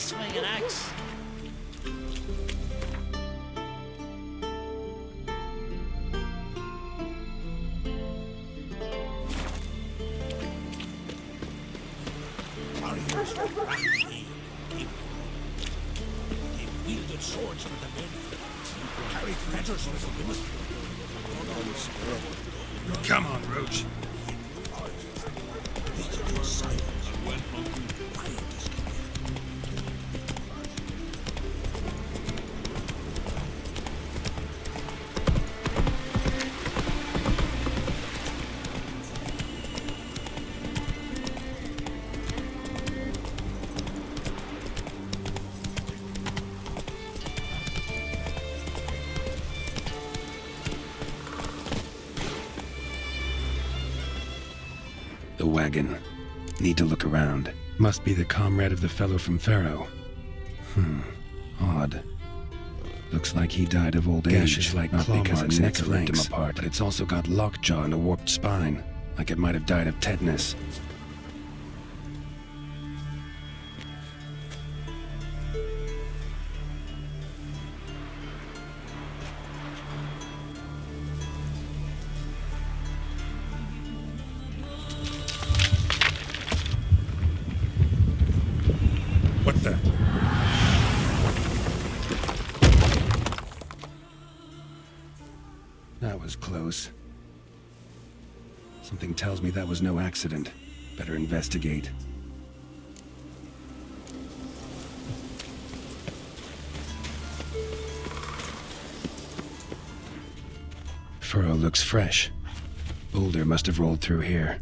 swing an axe. Warriors were crafty. They wielded swords with the men, carried fetters with the women. Come on, Roach. Waited in silence. Quiet as can be. The wagon. Need to look around. Must be the comrade of the fellow from Pharaoh. Odd. Looks like he died of old age, like not because his neck ripped him apart, but it's also got lockjaw and a warped spine, like it might have died of tetanus. What the? That was close. Something tells me that was no accident. Better investigate. Furrow looks fresh. Boulder must have rolled through here.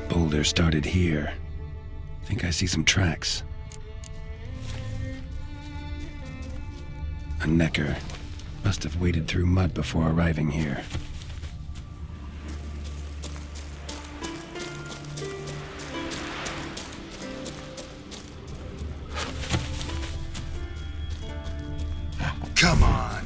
Boulder started here. Think I see some tracks. A necker. Must have waded through mud before arriving here. Come on!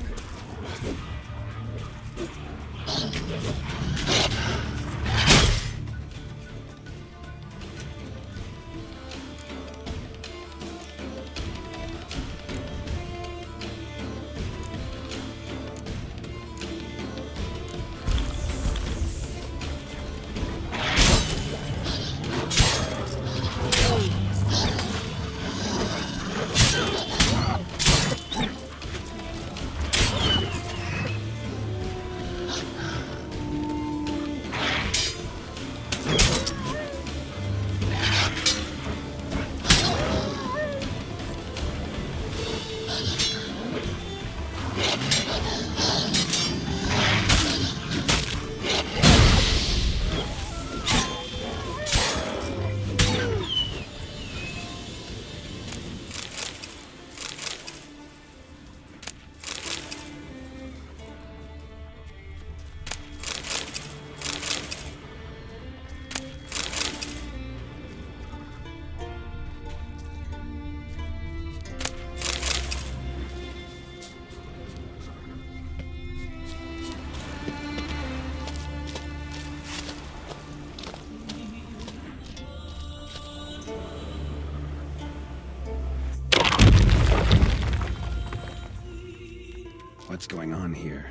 What's going on here?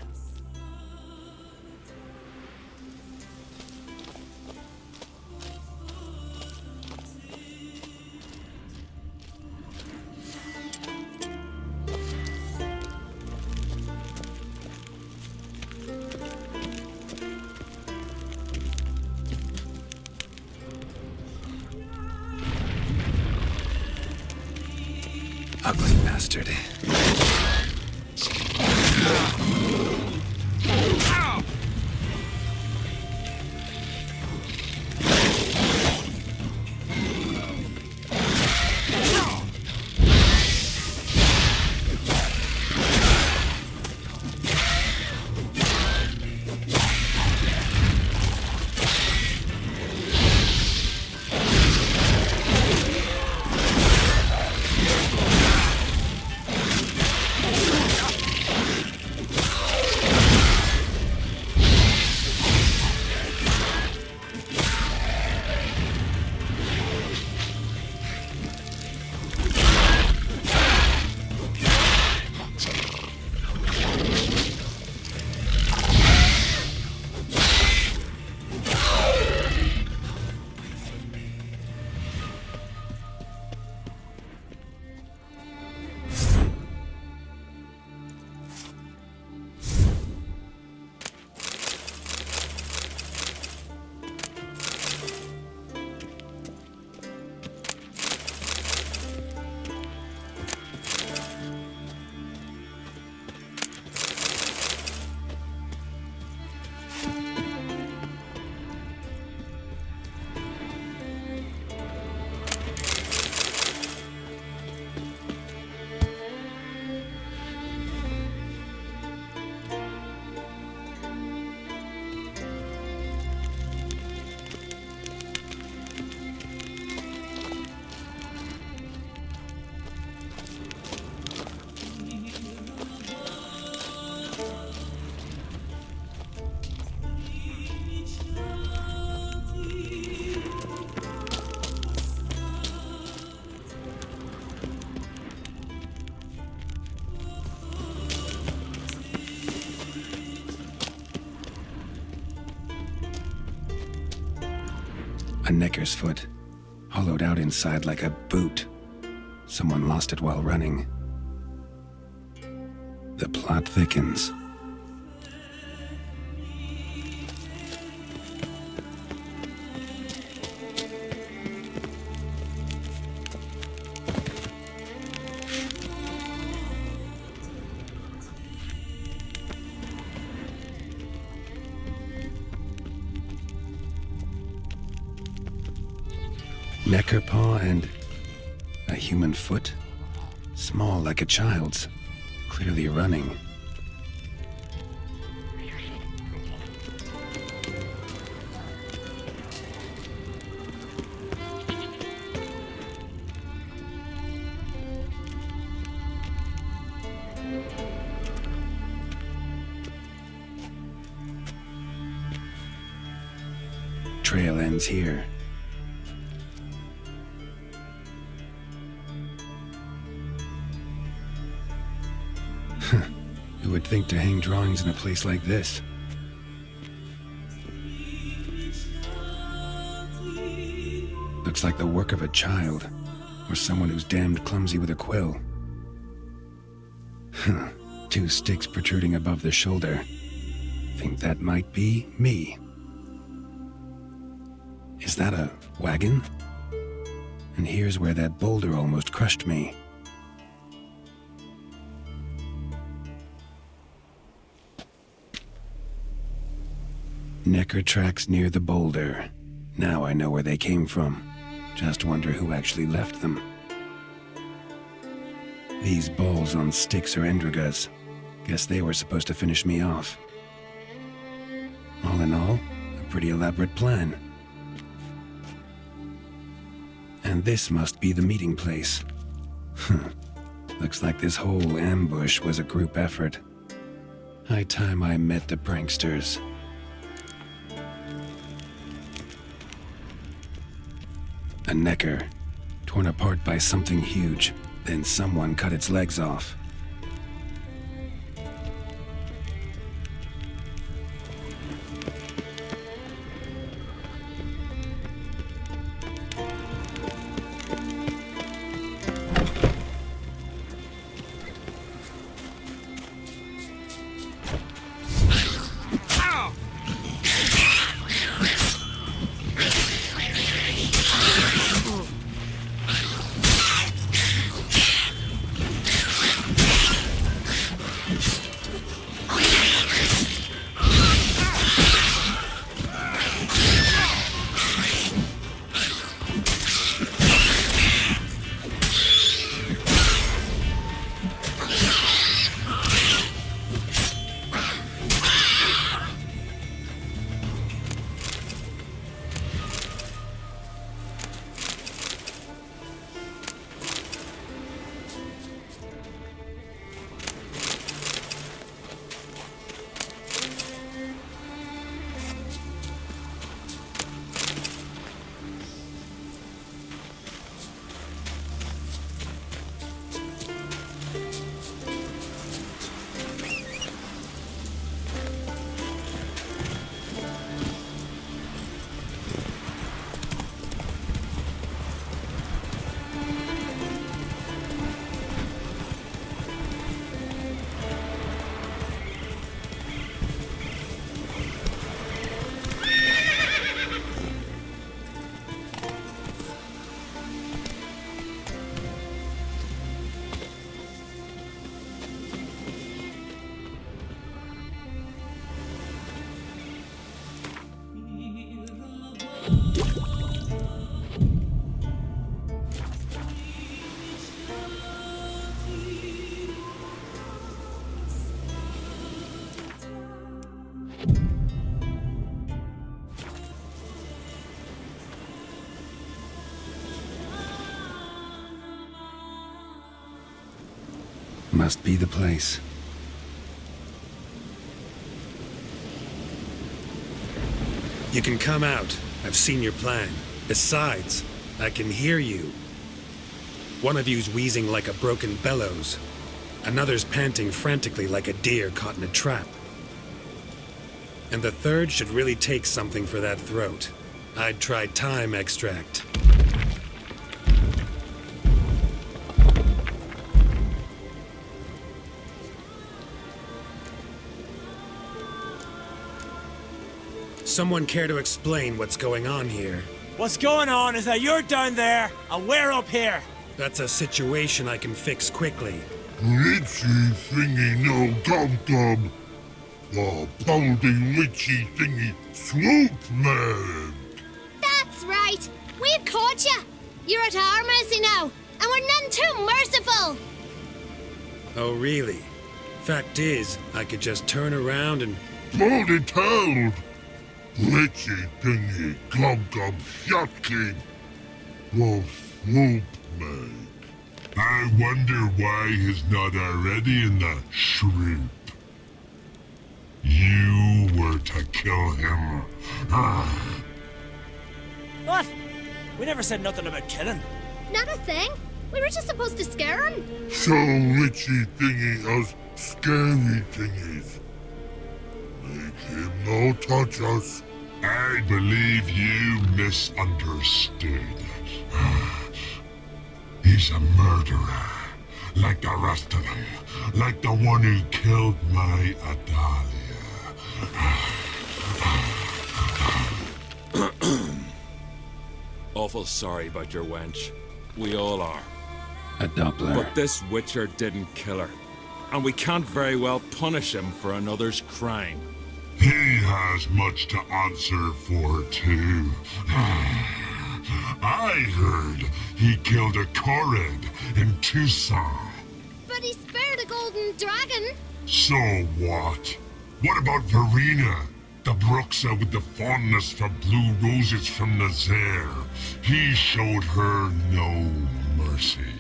Ugly bastard. A necker's foot, hollowed out inside like a boot. Someone lost it while running. The plot thickens. Necker paw and a human foot, small like a child's, clearly running. Trail ends here. Who would think to hang drawings in a place like this? Looks like the work of a child, or someone who's damned clumsy with a quill. 2 sticks protruding above the shoulder. Think that might be me. Is that a wagon? And here's where that boulder almost crushed me. Necker tracks near the boulder. Now I know where they came from. Just wonder who actually left them. These balls on sticks are endrigas. Guess they were supposed to finish me off. All in all, a pretty elaborate plan. And this must be the meeting place. Looks like this whole ambush was a group effort. High time I met the pranksters. A necker, torn apart by something huge. Then someone cut its legs off. Must be the place. You can come out. I've seen your plan. Besides, I can hear you. One of you's wheezing like a broken bellows. Another's panting frantically like a deer caught in a trap. And the third should really take something for that throat. I'd try time extract. Someone care to explain what's going on here? What's going on is that you're down there, and we're up here. That's a situation I can fix quickly. Witchy thingy no gum. The pounding witchy thingy swoop man. That's right. We've caught you. You're at our mercy now, and we're none too merciful. Oh, really? Fact is, I could just turn around and... Bloody told. Witchy thingy gum shotkin. The swoop man. I wonder why he's not already in the shrimp. You were to kill him. What? We never said nothing about killing. Not a thing. We were just supposed to scare him. So witchy thingy us scary thingies. Make him no touch us. I believe you misunderstood. He's a murderer, like the rest of them, like the one who killed my Adalia. Awful sorry about your wench. We all are. A Doppler. But this Witcher didn't kill her. And we can't very well punish him for another's crime. He has much to answer for, too. I heard he killed a Korid in Toussaint. But he spared a golden dragon. So what? What about Verena? The Bruxa with the fondness for blue roses from Nazaire. He showed her no mercy.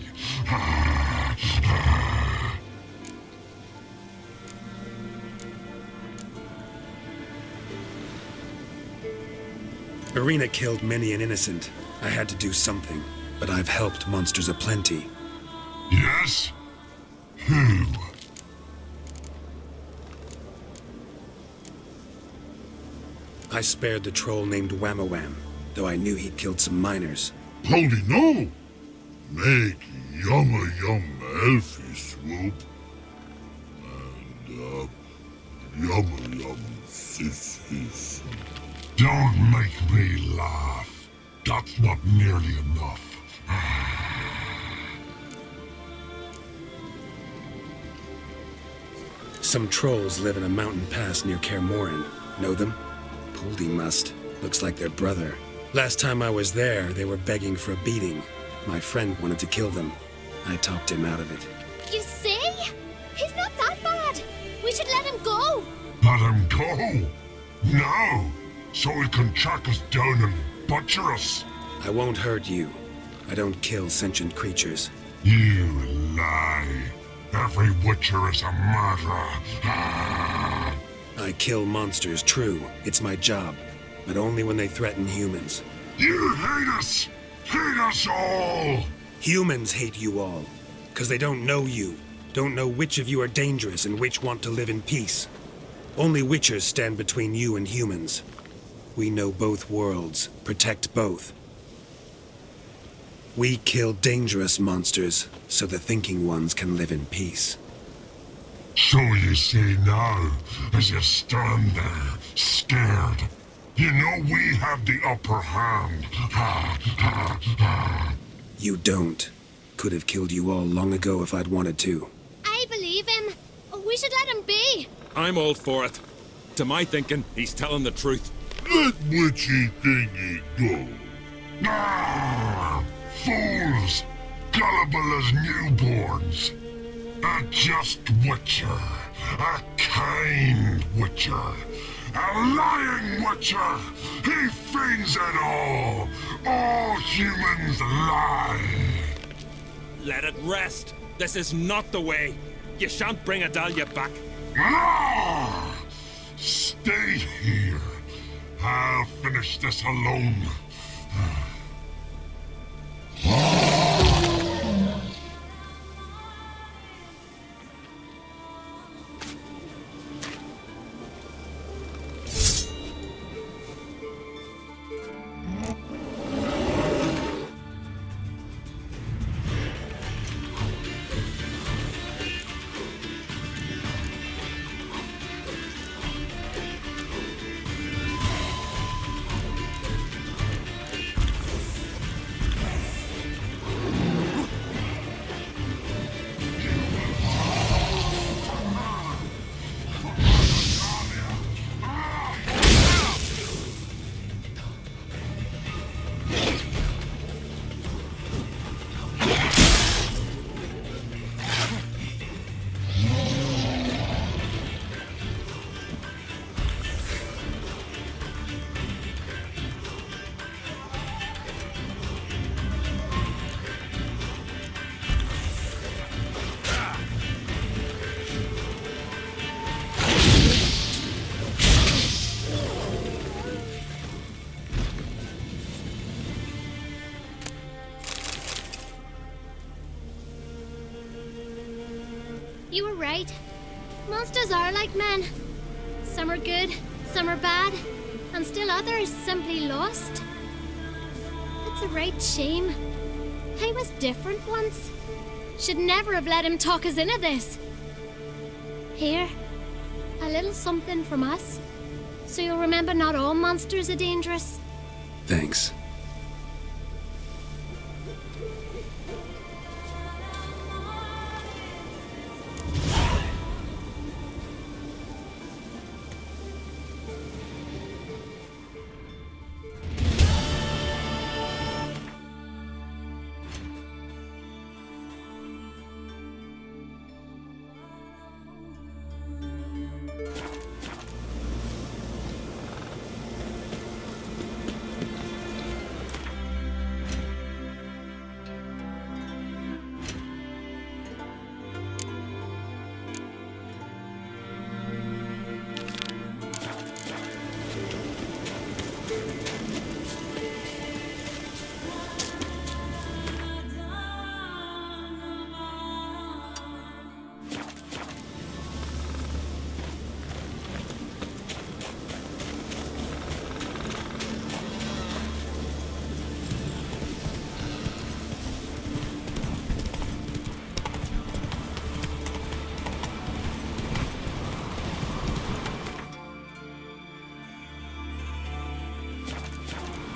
Irina killed many an innocent. I had to do something, but I've helped monsters aplenty. Yes? Who? I spared the troll named Whamawam, though I knew he'd killed some miners. Holy no! Make yumma elfie swoop. And, yumma sissies. Don't make me laugh. That's not nearly enough. Some trolls live in a mountain pass near Kermorin. Know them? Poldy must. Looks like their brother. Last time I was there, they were begging for a beating. My friend wanted to kill them. I talked him out of it. You see? He's not that bad. We should let him go. Let him go? No! So he can track us down and butcher us. I won't hurt you. I don't kill sentient creatures. You lie. Every Witcher is a murderer. I kill monsters, true. It's my job. But only when they threaten humans. You hate us! Hate us all! Humans hate you all. 'Cause they don't know you. Don't know which of you are dangerous and which want to live in peace. Only Witchers stand between you and humans. We know both worlds. Protect both. We kill dangerous monsters, so the thinking ones can live in peace. So you say now, as you stand there, scared. You know we have the upper hand. You don't. Could have killed you all long ago if I'd wanted to. I believe him. We should let him be. I'm all for it. To my thinking, he's telling the truth. Let witchy thingy go. Fools! Gullible as newborns. A just Witcher. A kind Witcher. A lying Witcher. He feigns it all. All humans lie. Let it rest. This is not the way. You shan't bring Adalia back. Ah! Stay here. I'll finish this alone. You were right. Monsters are like men. Some are good, some are bad, and still others simply lost. It's a right shame. I was different once. Should never have let him talk us into this. Here, a little something from us, so you'll remember not all monsters are dangerous. Thanks.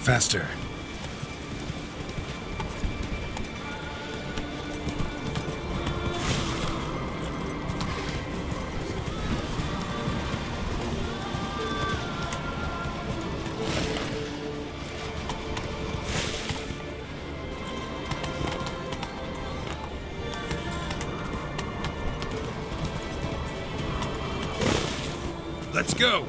Faster. Let's go!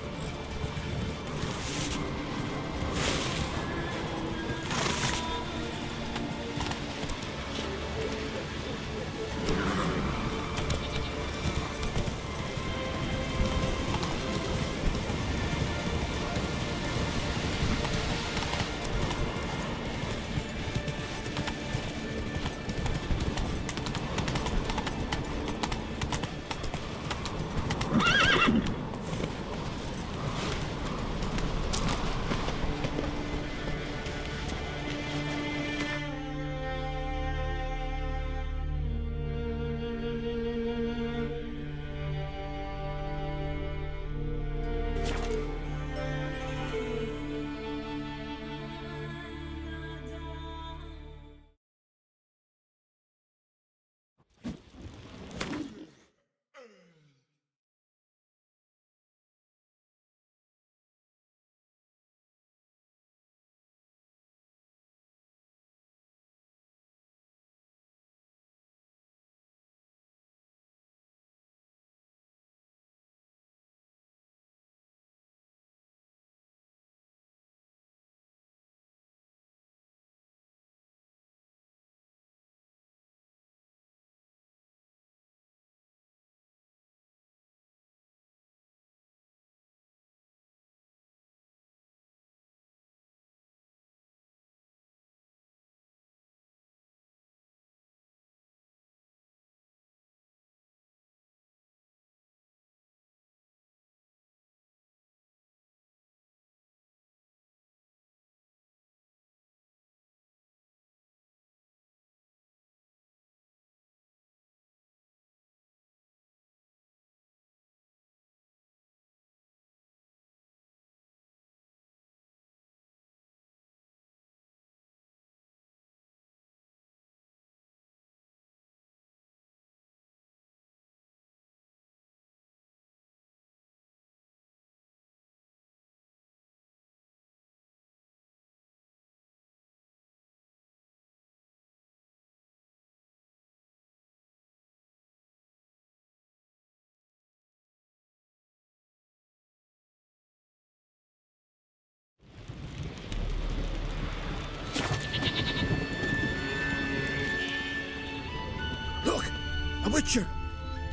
A Witcher!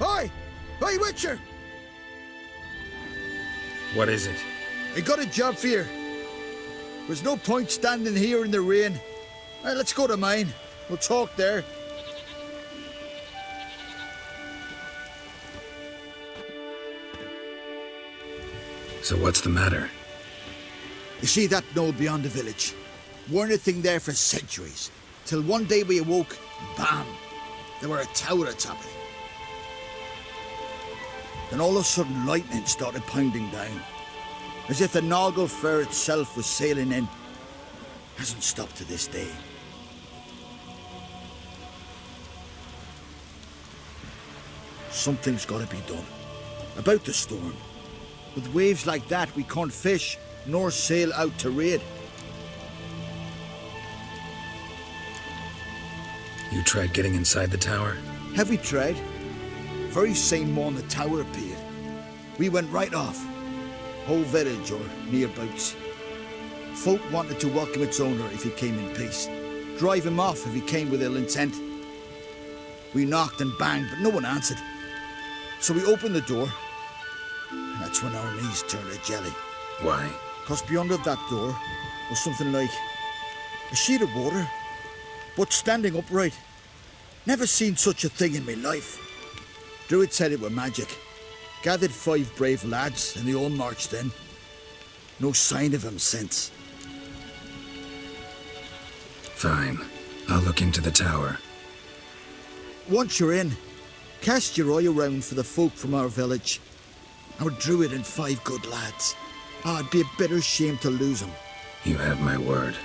Oi! Oi, Witcher! What is it? I got a job for you. There's no point standing here in the rain. Right, let's go to mine. We'll talk there. So what's the matter? You see that knoll beyond the village? Weren't a thing there for centuries. Till one day we awoke, and bam! There were a tower atop it. Then all of a sudden lightning started pounding down. As if the Noggle Fair itself was sailing in. Hasn't stopped to this day. Something's gotta be done. About the storm. With waves like that, we can't fish, nor sail out to raid. You tried getting inside the tower? Have we tried? Very same morning the tower appeared. We went right off. Whole village or nearabouts. Folk wanted to welcome its owner if he came in peace. Drive him off if he came with ill intent. We knocked and banged, but no one answered. So we opened the door, and that's when our knees turned to jelly. Why? 'Cause beyond of that door was something like a sheet of water, but standing upright. Never seen such a thing in my life. Druid said it were magic. Gathered 5 brave lads, and they all marched in. No sign of him since. Fine. I'll look into the tower. Once you're in, cast your eye around for the folk from our village. Our druid and 5 good lads. It'd be a bitter shame to lose them. You have my word.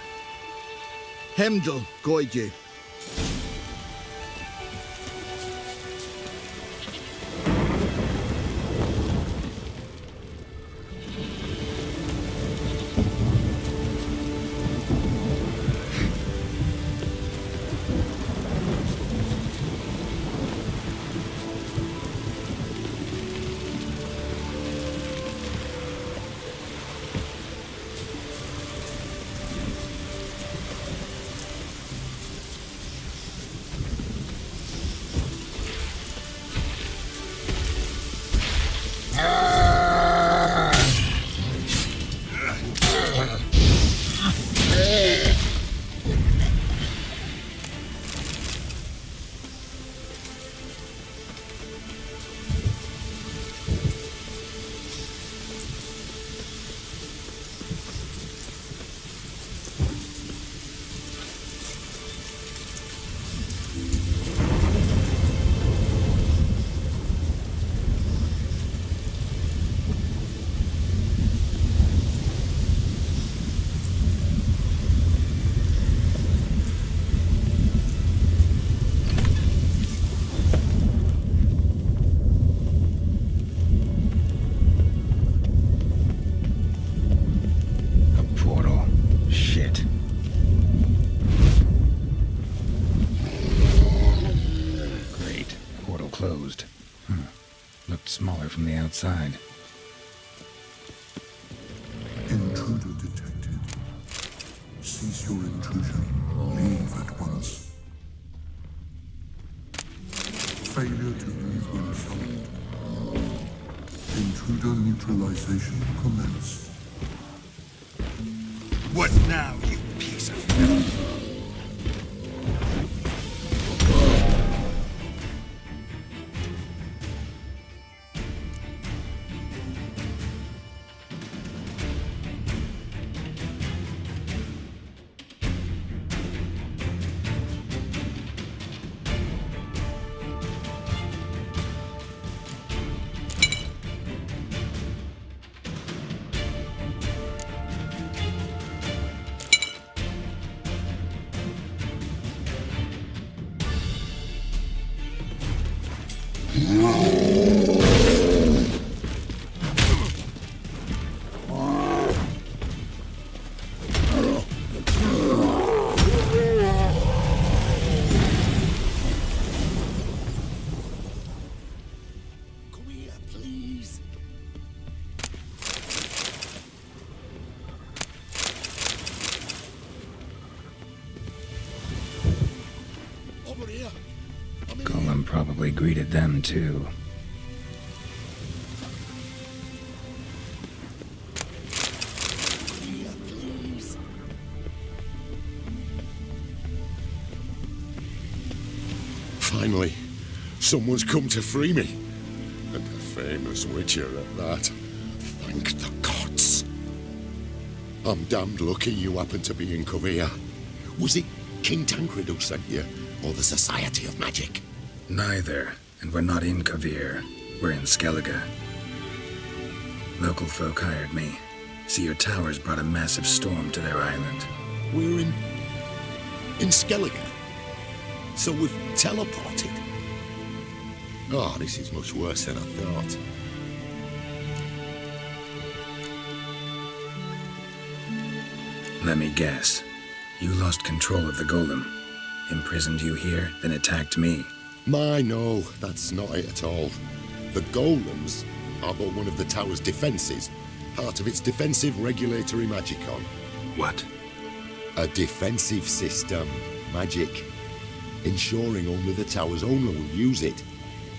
Hemdall guide you. Smaller from the outside. Intruder detected. Cease your intrusion. Leave at once. Failure to leave when summoned. Intruder neutralization commenced. What now, you piece of filth? Golem probably greeted them too. Finally, someone's come to free me. And a famous witcher at that. Thank Thank the gods. I'm damned lucky you happened to be in Kovir. Was it King Tancred who sent you, or the Society of Magic? Neither, and we're not in Kovir. We're in Skellige. Local folk hired me. See, your towers brought a massive storm to their island. We're in Skellige? So we've teleported? Oh, this is much worse than I thought. Let me guess. You lost control of the golem. Imprisoned you here, then attacked me. No, that's not it at all. The golems are but one of the tower's defenses, part of its defensive regulatory magicon. What? A defensive system, magic, ensuring only the tower's owner will use it.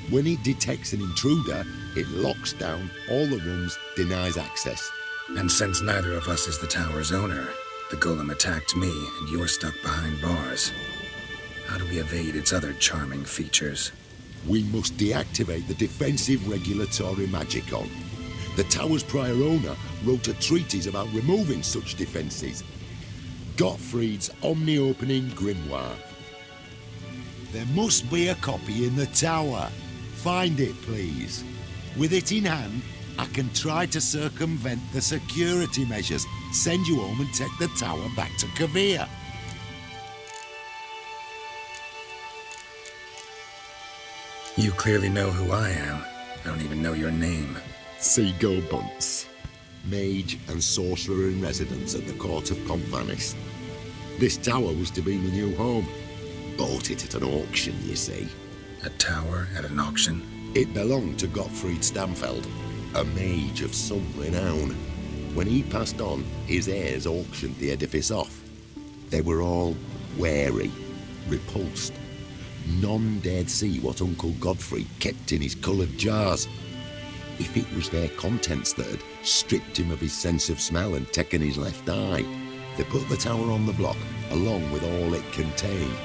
When it detects an intruder, it locks down all the rooms, denies access. And since neither of us is the tower's owner, the golem attacked me and you're stuck behind bars. How do we evade its other charming features? We must deactivate the defensive regulatory magicon. The tower's prior owner wrote a treatise about removing such defenses. Gottfried's omni-opening grimoire. There must be a copy in the tower. Find it, please. With it in hand, I can try to circumvent the security measures, send you home and take the tower back to Kovir. You clearly know who I am. I don't even know your name. Seagull Bunce, mage and sorcerer in residence at the court of Pomphanis. This tower was to be my new home. Bought it at an auction, you see. A tower at an auction? It belonged to Gottfried Stamfeld, a mage of some renown. When he passed on, his heirs auctioned the edifice off. They were all wary, repulsed. None dared see what Uncle Godfrey kept in his coloured jars. If it was their contents that had stripped him of his sense of smell and taken his left eye, they put the tower on the block, along with all it contained.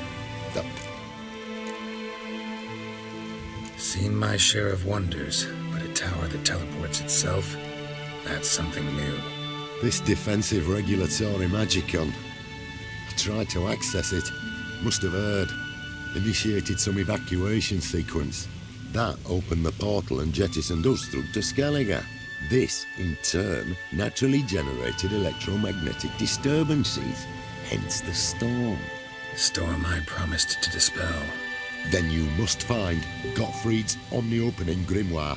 Seen my share of wonders, but a tower that teleports itself? That's something new. This defensive regulatory magicon. I tried to access it. Must have heard. Initiated some evacuation sequence. That opened the portal and jettisoned us through to Skellige. This, in turn, naturally generated electromagnetic disturbances, hence the storm. Storm I promised to dispel. Then you must find Gottfried's omni-opening grimoire.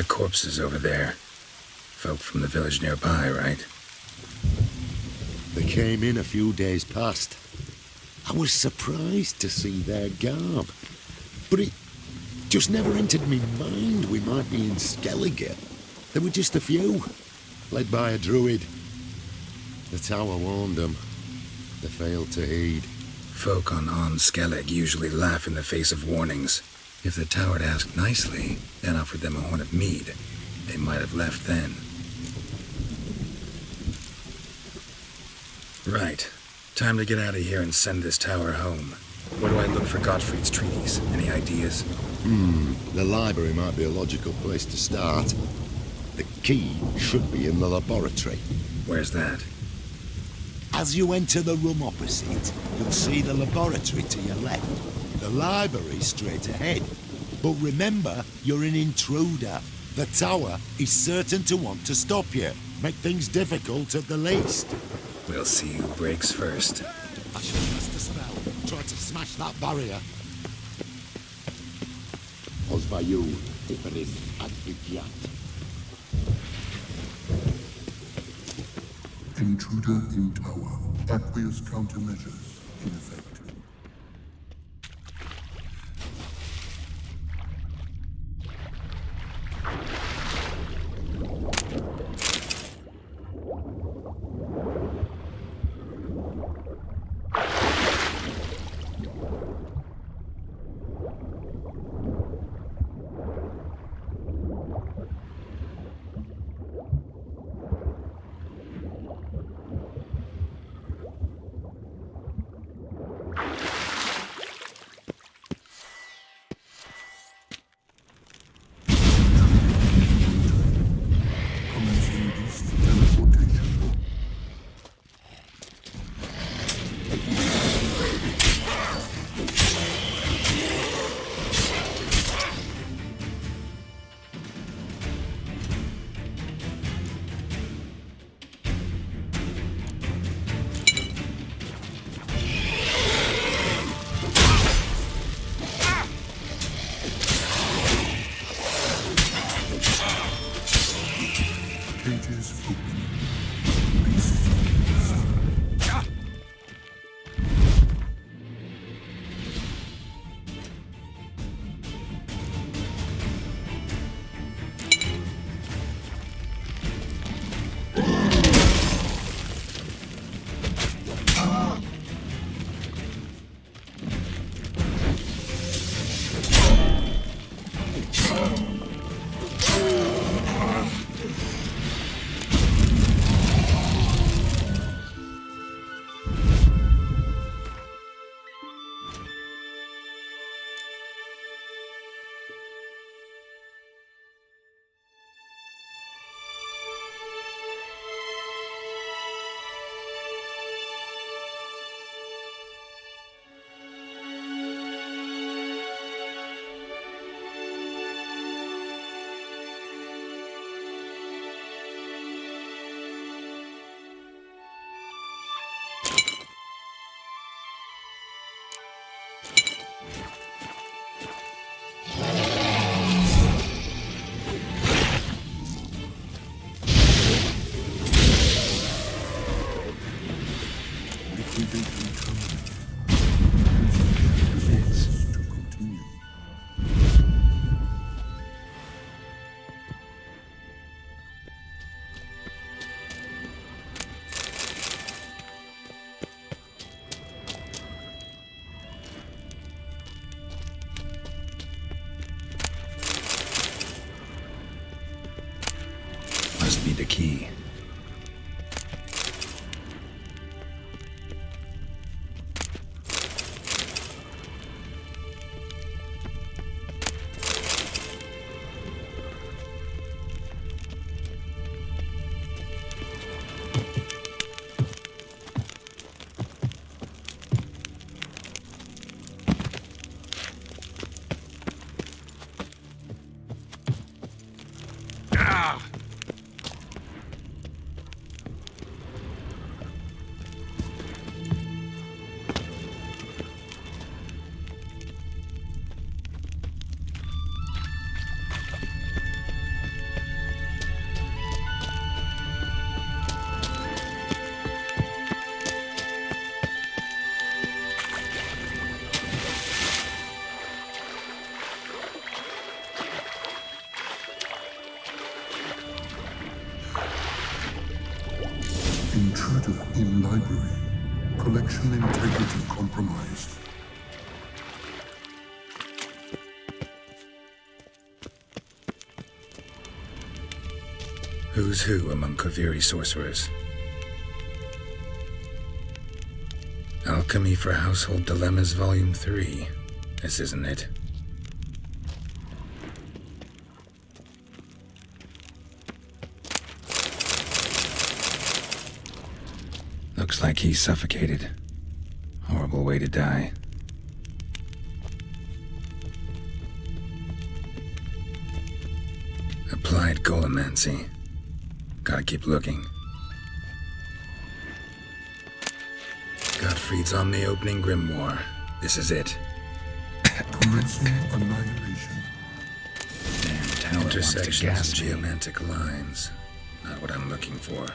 The corpses over there. Folk from the village nearby, right? They came in a few days past. I was surprised to see their garb. But it just never entered me mind we might be in Skellige. There were just a few, led by a druid. The tower warned them. They failed to heed. Folk on Skellige usually laugh in the face of warnings. If the tower had asked nicely, and offered them a horn of mead, they might have left then. Right. Time to get out of here and send this tower home. Where do I look for Gottfried's treaties? Any ideas? The library might be a logical place to start. The key should be in the laboratory. Where's that? As you enter the room opposite, you'll see the laboratory to your left. The library's straight ahead. But remember, you're an intruder. The tower is certain to want to stop you. Make things difficult at the least. We'll see who breaks first. I should have cast a spell. Try to smash that barrier. Pozvaju, Tiferis Advigiat. Intruder in tower. Aqueous countermeasures in effect. Must be the key. Intruder in library. Collection integrity compromised. Who's who among Kaviri sorcerers? Alchemy for Household Dilemmas, Volume 3. This isn't it. Looks like he's suffocated. Horrible way to die. Applied Golemancy. Gotta keep looking. Gottfried's Omni-Opening Grimoire. This is it. Commencing annihilation. Damn tower intersections and geomantic lines. Not what I'm looking for.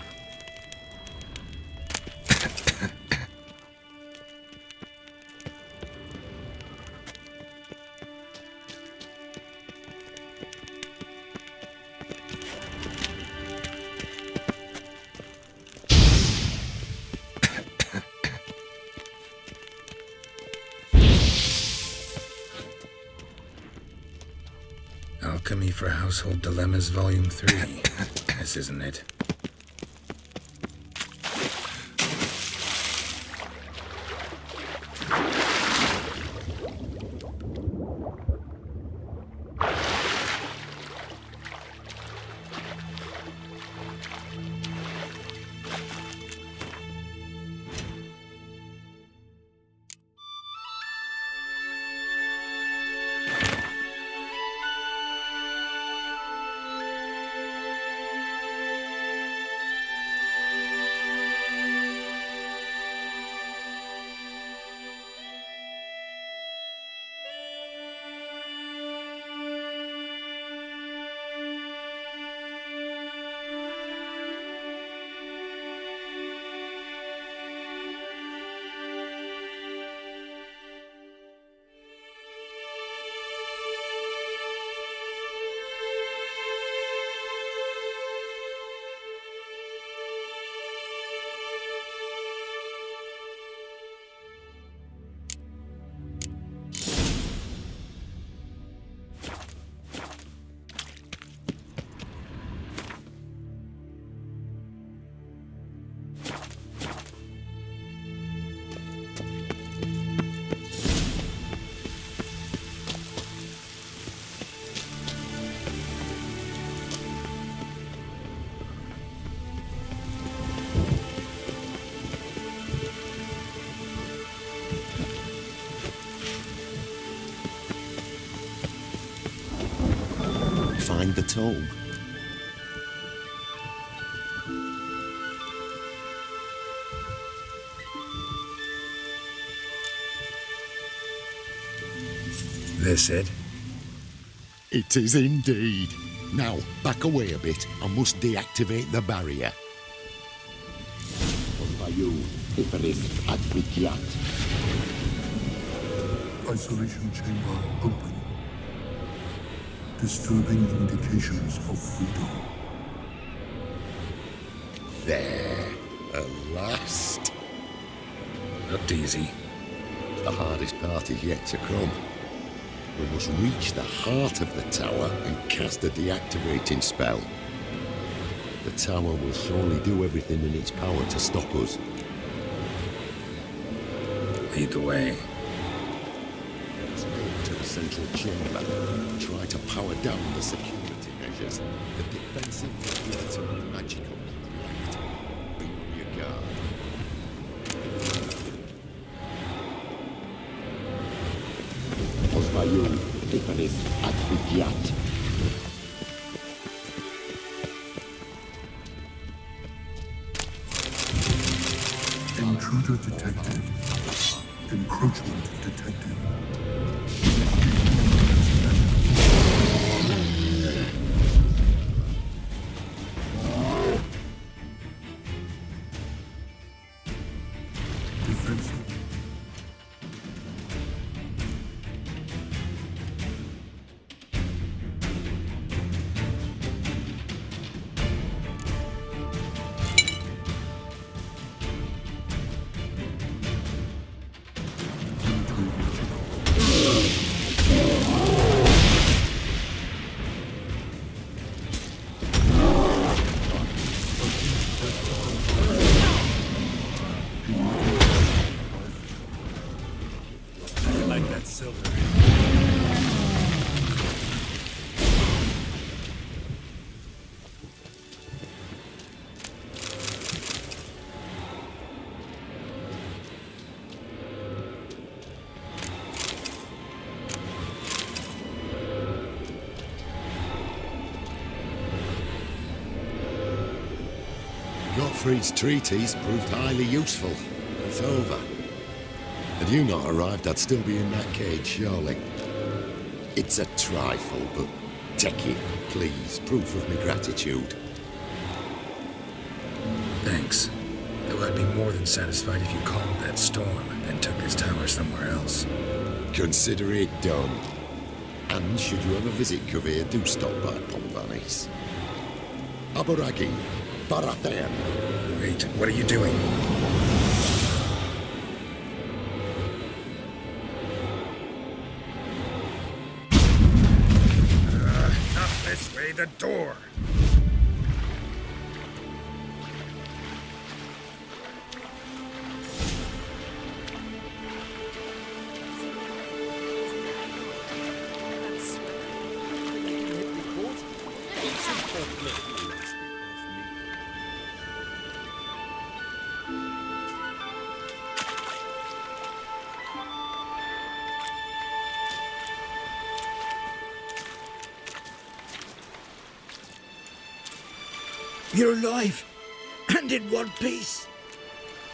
Alchemy for Household Dilemmas, Volume 3. This isn't it. Find the tome. This it? It is indeed. Now, back away a bit. I must deactivate the barrier. Isolation chamber open. Disturbing indications of freedom. There. At last. Looked easy. The hardest part is yet to come. We must reach the heart of the tower and cast a deactivating spell. The tower will surely do everything in its power to stop us. Lead the way. Let's go to the central chamber and try to power down the security measures. The defensive ability of magical react. Be on your guard. Osvayu, Tiffany's Advigiat. Intruder detected. Encroachment detected. Defensive. Gottfried's treatise proved highly useful. It's over. Had you not arrived, I'd still be in that cage, surely. It's a trifle, but take it, please. Proof of my gratitude. Thanks. Though I'd be more than satisfied if you calmed that storm and took this tower somewhere else. Consider it done. And should you ever visit Kuvir, do stop by Pomvanis. Aboragi, Barathan. Wait, what are you doing? Not this way, the door! You're alive, and in one piece.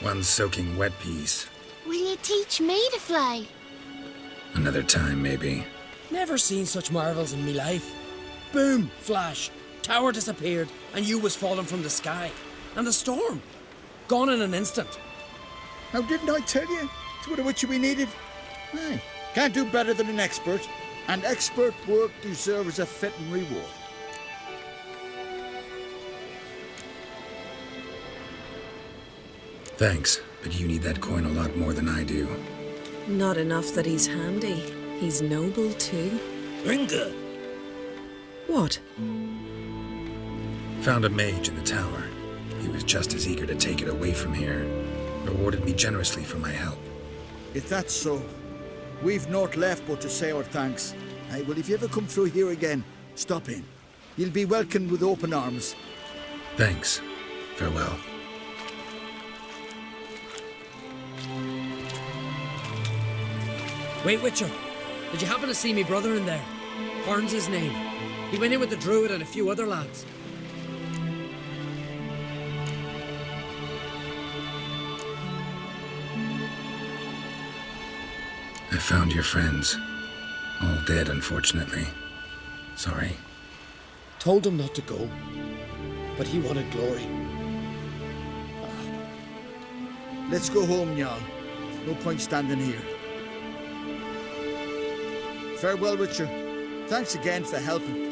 One soaking wet piece. Will you teach me to fly? Another time, maybe. Never seen such marvels in me life. Boom, flash, tower disappeared, and you was falling from the sky. And the storm, gone in an instant. Now, didn't I tell you? It's what which we needed. Aye. Can't do better than an expert, and expert work deserves a fitting reward. Thanks, but you need that coin a lot more than I do. Not enough that he's handy. He's noble too. Ringa! What? Found a mage in the tower. He was just as eager to take it away from here. Rewarded me generously for my help. If that's so, we've naught left but to say our thanks. Aye, well, if you ever come through here again, stop in. You'll be welcomed with open arms. Thanks. Farewell. Wait, Witcher. Did you happen to see me brother in there? Horn's his name. He went in with the druid and a few other lads. I found your friends. All dead, unfortunately. Sorry. Told him not to go, but he wanted glory. Let's go home, Jarl. No point standing here. Farewell, Witcher. Thanks again for helping.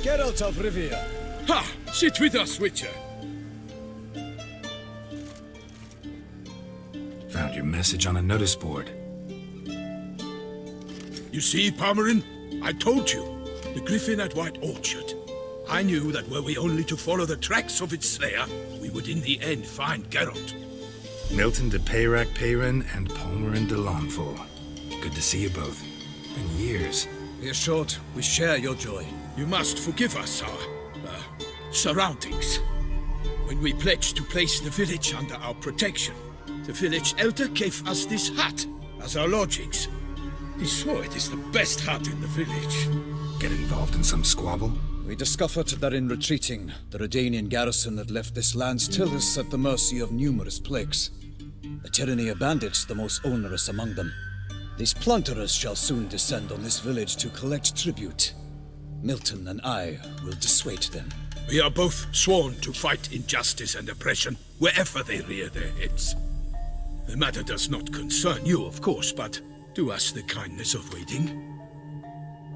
Geralt of Rivia. Ha! Sit with us, Witcher. Found your message on a notice board. You see, Palmerin? I told you. The griffin at White Orchard. I knew that were we only to follow the tracks of its slayer, we would in the end find Geralt. Milton de Peyrac Peyran and Palmerin de Lawnful. Good to see you both. Been years. Be assured, we share your joy. You must forgive us our surroundings. When we pledged to place the village under our protection, the village elder gave us this hut as our lodgings. He swore it is the best hut in the village. Get involved in some squabble? We discovered that in retreating, the Redanian garrison had left this land's tillers at the mercy of numerous plagues. The tyranny of bandits, the most onerous among them. These plunderers shall soon descend on this village to collect tribute. Milton and I will dissuade them. We are both sworn to fight injustice and oppression wherever they rear their heads. The matter does not concern you, of course, but do us the kindness of waiting.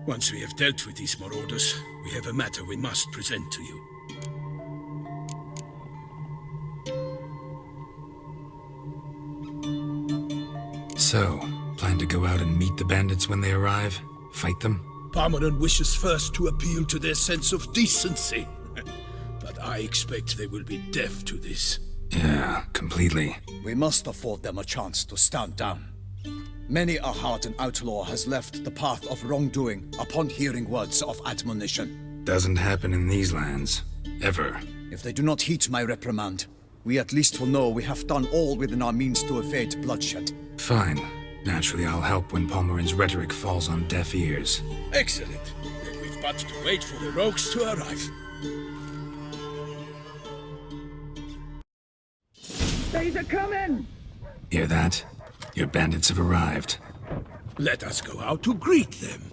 Once we have dealt with these marauders, we have a matter we must present to you. So, plan to go out and meet the bandits when they arrive? Fight them? Palmerin wishes first to appeal to their sense of decency. But I expect they will be deaf to this. Yeah, completely. We must afford them a chance to stand down. Many a hardened outlaw has left the path of wrongdoing upon hearing words of admonition. Doesn't happen in these lands. Ever. If they do not heed my reprimand, we at least will know we have done all within our means to evade bloodshed. Fine. Naturally, I'll help when Palmerin's rhetoric falls on deaf ears. Excellent. Then we've but to wait for the rogues to arrive. They're coming! Hear that? Your bandits have arrived. Let us go out to greet them.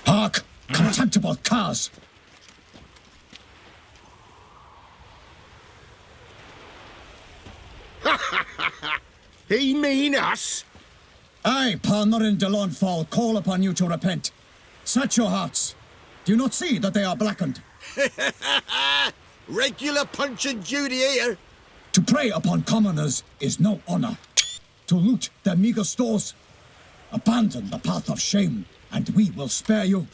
Hark! Contemptible curs! He mean us? I, Palmerin de Lawnfall, call upon you to repent. Set your hearts. Do you not see that they are blackened? Regular Punch and Judy here. To prey upon commoners is no honor. To loot their meager stores, abandon the path of shame, and we will spare you.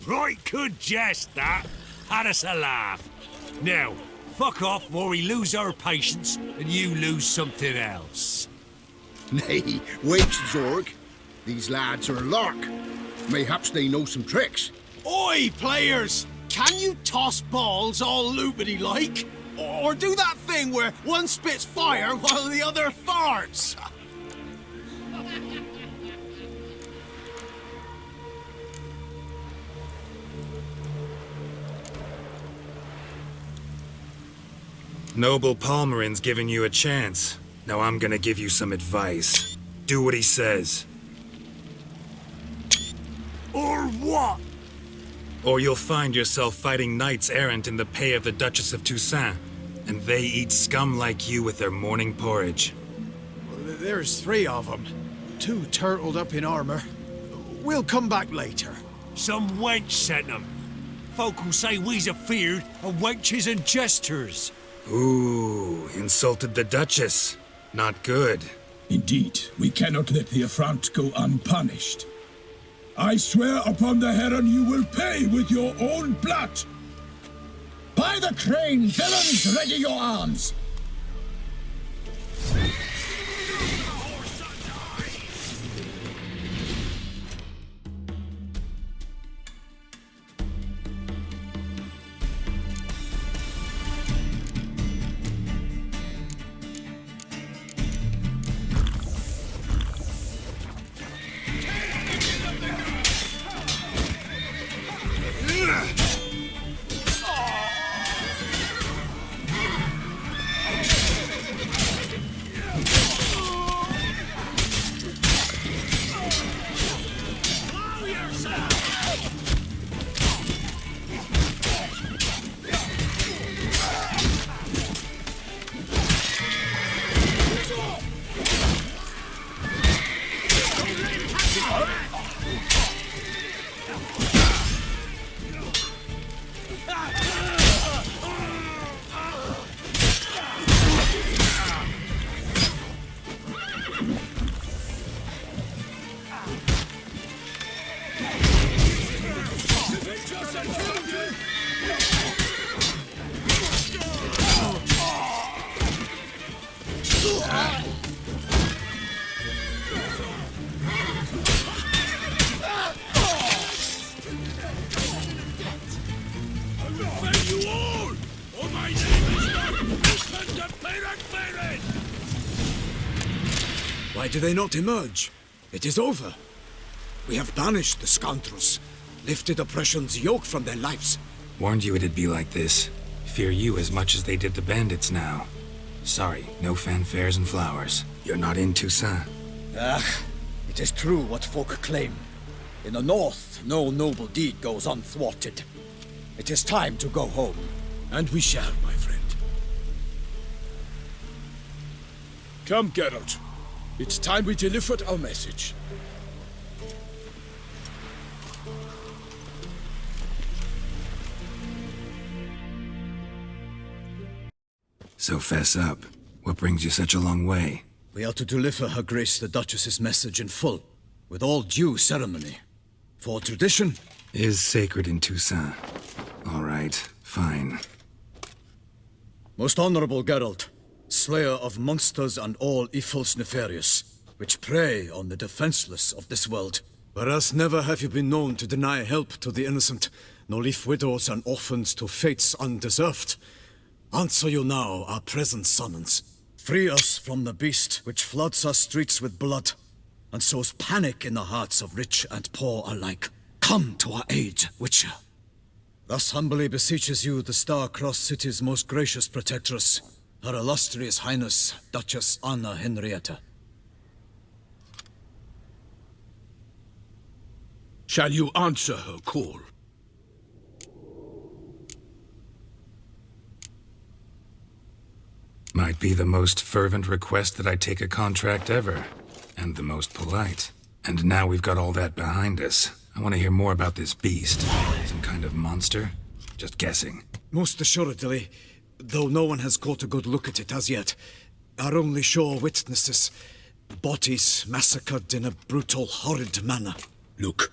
Right good jest, that. Had us a laugh. Now, fuck off or we lose our patience and you lose something else. Nay, wait, Zorg. These lads are a lark. Mayhaps they know some tricks. Oi, players! Can you toss balls all loopity like? Or do that thing where one spits fire while the other farts? Noble Palmerin's giving you a chance. Now I'm gonna give you some advice. Do what he says. Or what? Or you'll find yourself fighting knights errant in the pay of the Duchess of Toussaint, and they eat scum like you with their morning porridge. There's 3 of them. 2 turtled up in armor. We'll come back later. Some wench sent them. Folk will say we's afeard of wenches and jesters. Ooh, insulted the Duchess. Not good. Indeed, we cannot let the affront go unpunished. I swear upon the Heron you will pay with your own blood! By the crane, villains, ready your arms! Why do they not emerge? It is over. We have banished the scoundrels, lifted oppression's yoke from their lives. Warned you it'd be like this. Fear you as much as they did the bandits now. Sorry, no fanfares and flowers. You're not in Toussaint. It is true what folk claim. In the north, no noble deed goes unthwarted. It is time to go home. And we shall, my friend. Come, Geralt. It's time we delivered our message. So fess up. What brings you such a long way? We are to deliver Her Grace the Duchess's message in full, with all due ceremony. For tradition is sacred in Toussaint. All right, fine. Most honorable Geralt, slayer of monsters and all evils nefarious, which prey on the defenseless of this world. Whereas never have you been known to deny help to the innocent, nor leave widows and orphans to fates undeserved. Answer you now our present summons. Free us from the beast which floods our streets with blood, and sows panic in the hearts of rich and poor alike. Come to our aid, Witcher. Thus humbly beseeches you the Star-Crossed City's most gracious protectress, Her Illustrious Highness, Duchess Anna Henrietta. Shall you answer her call? Might be the most fervent request that I take a contract ever, and the most polite. And now we've got all that behind us. I want to hear more about this beast. Some kind of monster? Just guessing. Most assuredly, though no one has caught a good look at it as yet. Our only sure witnesses. Bodies massacred in a brutal, horrid manner. Look,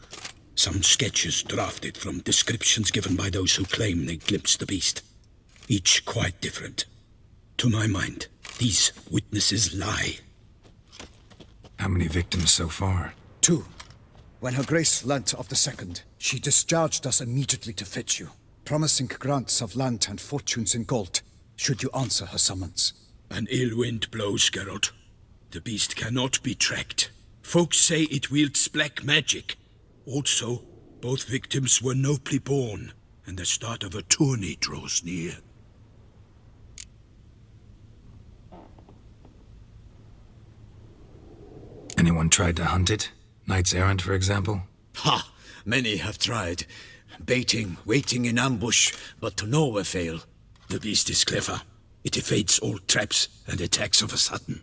some sketches drafted from descriptions given by those who claim they glimpsed the beast. Each quite different. To my mind, these witnesses lie. How many victims so far? 2. When Her Grace learnt of the second, she discharged us immediately to fetch you, promising grants of land and fortunes in gold, should you answer her summons. An ill wind blows, Geralt. The beast cannot be tracked. Folks say it wields black magic. Also, both victims were nobly born, and the start of a tourney draws near. Anyone tried to hunt it? Knights errant, for example? Ha! Many have tried. Baiting, waiting in ambush, but to no avail. The beast is clever. It evades all traps and attacks of a sudden.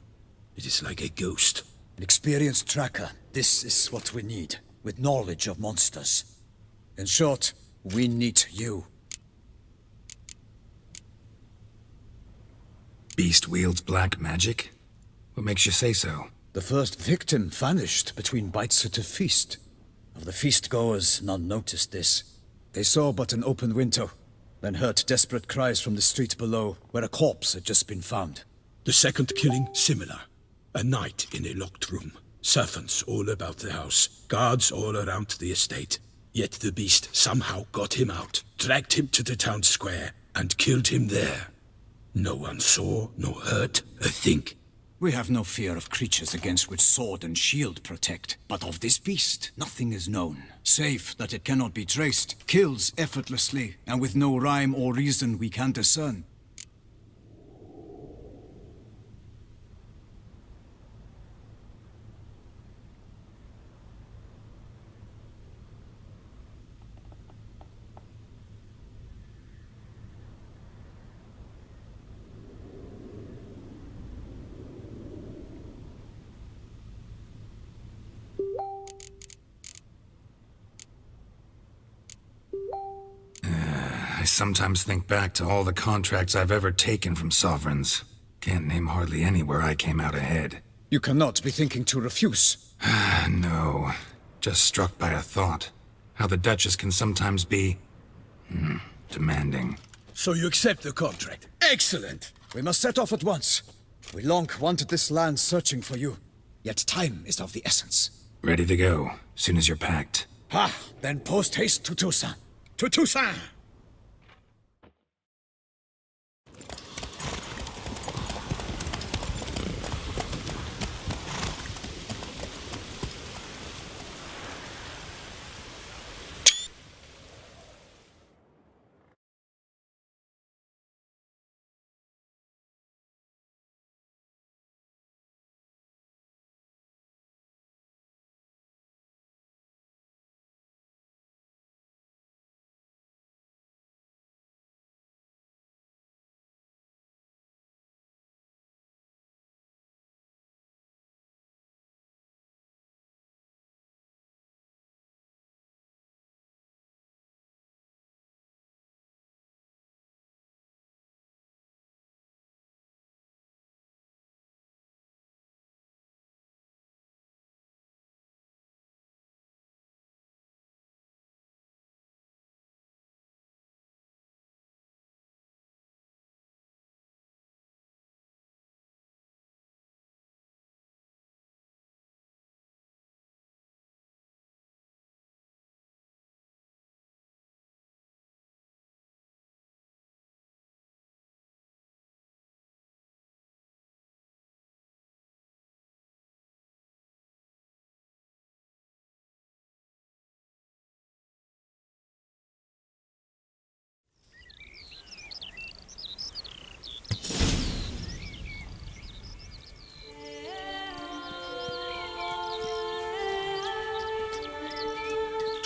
It is like a ghost. An experienced tracker. This is what we need, with knowledge of monsters. In short, we need you. Beast wields black magic? What makes you say so? The first victim vanished between bites at a feast. Of the feast-goers, none noticed this. They saw but an open window, then heard desperate cries from the street below, where a corpse had just been found. The second killing, similar. A night in a locked room. Servants all about the house. Guards all around the estate. Yet the beast somehow got him out, dragged him to the town square, and killed him there. No one saw, nor heard a thing. We have no fear of creatures against which sword and shield protect. But of this beast, nothing is known. Save that it cannot be traced, kills effortlessly, and with no rhyme or reason we can discern. I sometimes think back to all the contracts I've ever taken from sovereigns. Can't name hardly any where I came out ahead. You cannot be thinking to refuse. No. Just struck by a thought. How the Duchess can sometimes be Demanding. So you accept the contract. Excellent! We must set off at once. We long wanted this land searching for you. Yet time is of the essence. Ready to go, soon as you're packed. Ha! Then post haste to Toussaint. To Toussaint!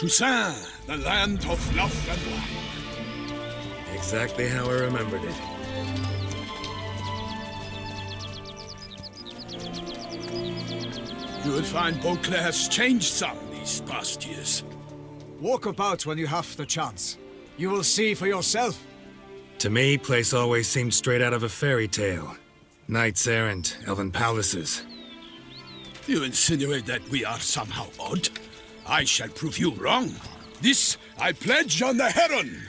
Toussaint, the land of love and wine. Exactly how I remembered it. You will find Beauclair has changed some these past years. Walk about when you have the chance. You will see for yourself. To me, place always seemed straight out of a fairy tale. Knights errant, elven palaces. You insinuate that we are somehow odd? I shall prove you wrong. This I pledge on the Heron.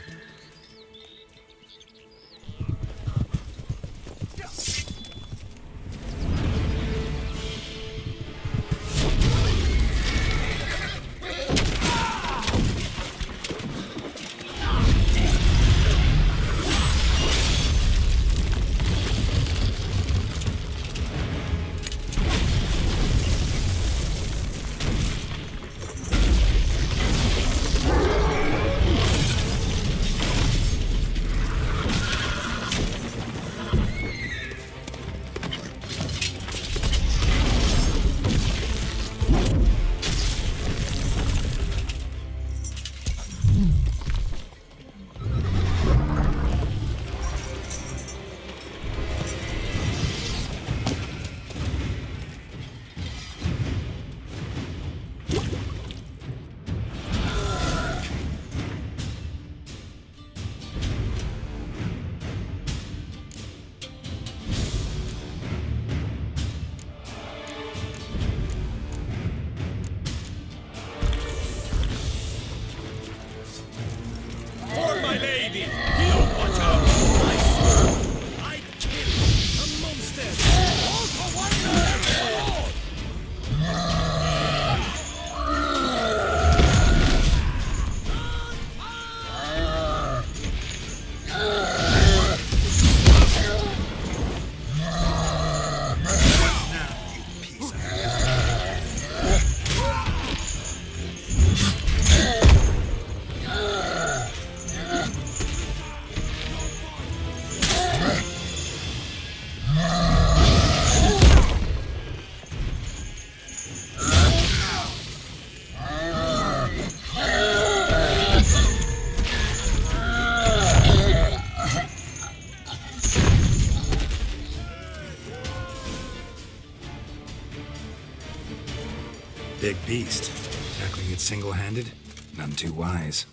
Big beast. Tackling it single-handed? None too wise.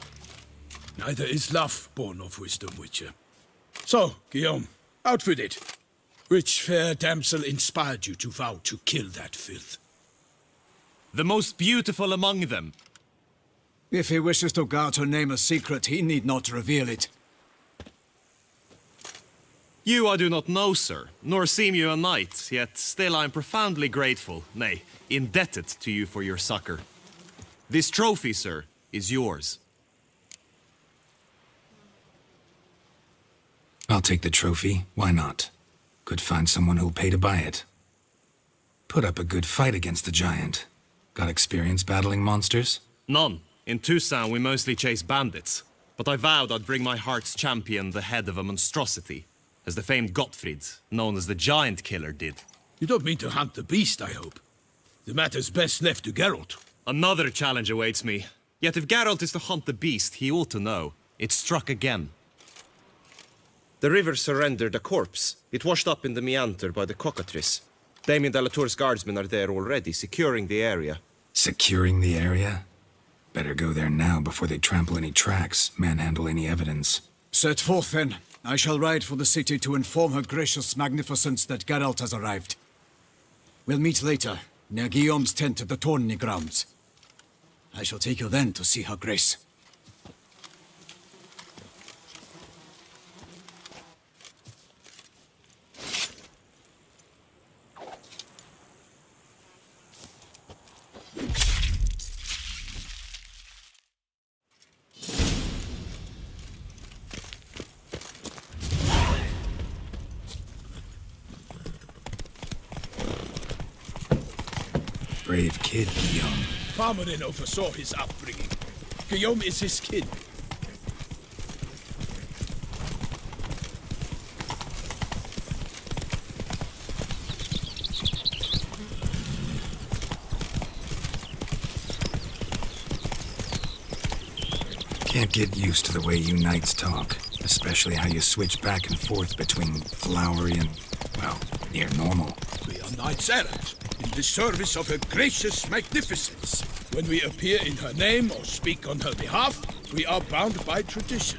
Neither is love born of wisdom, Witcher. So, Guillaume, out with it. Which fair damsel inspired you to vow to kill that filth? The most beautiful among them. If he wishes to guard her name a secret, he need not reveal it. You I do not know, sir, nor seem you a knight, yet still I am profoundly grateful, nay, indebted to you for your succor. This trophy, sir, is yours. I'll take the trophy, why not? Could find someone who'll pay to buy it. Put up a good fight against the giant. Got experience battling monsters? None. In Toussaint we mostly chase bandits, but I vowed I'd bring my heart's champion the head of a monstrosity, as the famed Gottfried, known as the Giant Killer, did. You don't mean to hunt the beast, I hope. The matter's best left to Geralt. Another challenge awaits me. Yet if Geralt is to hunt the beast, he ought to know. It struck again. The river surrendered a corpse. It washed up in the meander by the cockatrice. Damien de la Tour's guardsmen are there already, securing the area. Securing the area? Better go there now before they trample any tracks, manhandle any evidence. Set forth, then. I shall ride for the city to inform her gracious magnificence that Geralt has arrived. We'll meet later, near Guillaume's tent at the tourney grounds. I shall take you then to see her grace. Brave kid, Guillaume. Parmarin oversaw his upbringing. Guillaume is his kin. Can't get used to the way you knights talk, especially how you switch back and forth between flowery and, well, near normal. We are knights errant, in the service of her gracious magnificence. When we appear in her name or speak on her behalf, we are bound by tradition.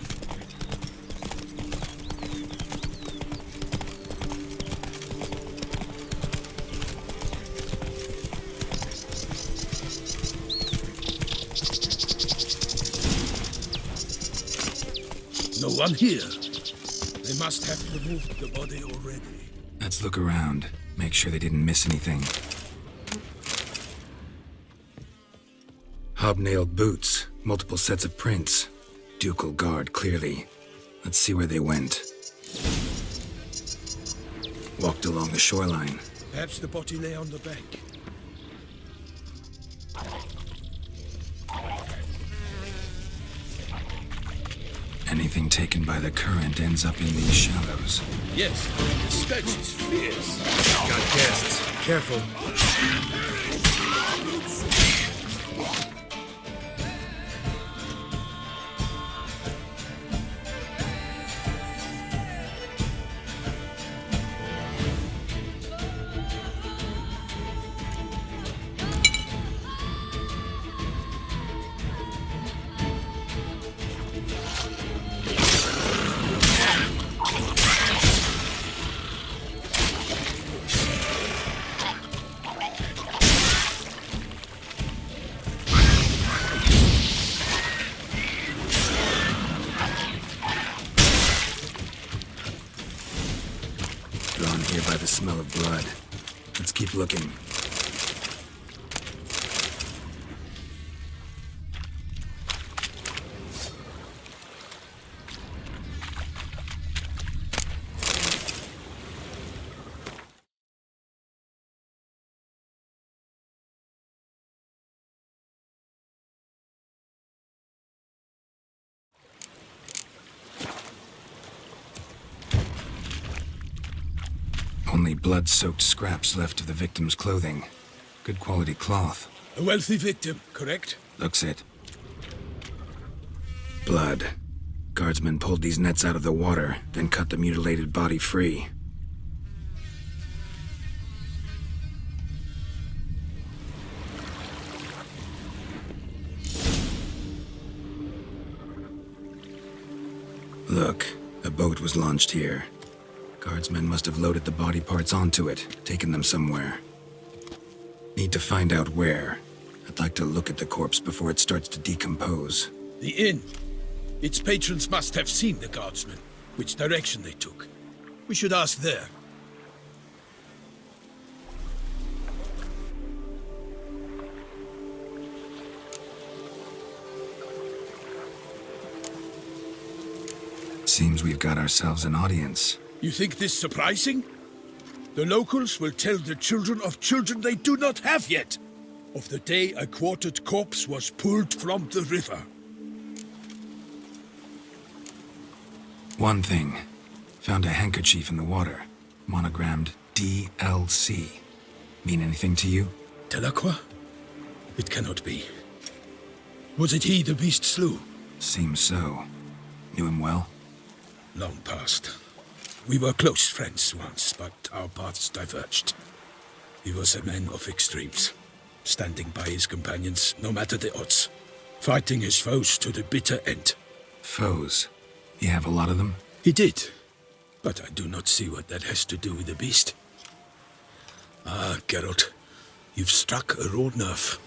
No one here. They must have removed the body already. Let's look around. Make sure they didn't miss anything. Hobnailed boots, multiple sets of prints. Ducal guard, clearly. Let's see where they went. Walked along the shoreline. Perhaps the body lay on the bank. Anything taken by the current ends up in these shallows. Yes, the stench is fierce. Got guests. Careful. Drawn here by the smell of blood. Let's keep looking. Only blood-soaked scraps left of the victim's clothing. Good quality cloth. A wealthy victim, correct? Looks it. Blood. Guardsmen pulled these nets out of the water, then cut the mutilated body free. Look, a boat was launched here. Guardsmen must have loaded the body parts onto it, taken them somewhere. Need to find out where. I'd like to look at the corpse before it starts to decompose. The inn. Its patrons must have seen the guardsmen, which direction they took. We should ask there. Seems we've got ourselves an audience. You think this surprising? The locals will tell the children of children they do not have yet, of the day a quartered corpse was pulled from the river. One thing. Found a handkerchief in the water. Monogrammed DLC. Mean anything to you? Delacroix? It cannot be. Was it he the beast slew? Seems so. Knew him well? Long past. We were close friends once, but our paths diverged. He was a man of extremes, standing by his companions no matter the odds, fighting his foes to the bitter end. Foes? You have a lot of them? He did, but I do not see what that has to do with the beast. Ah, Geralt, you've struck a raw nerve.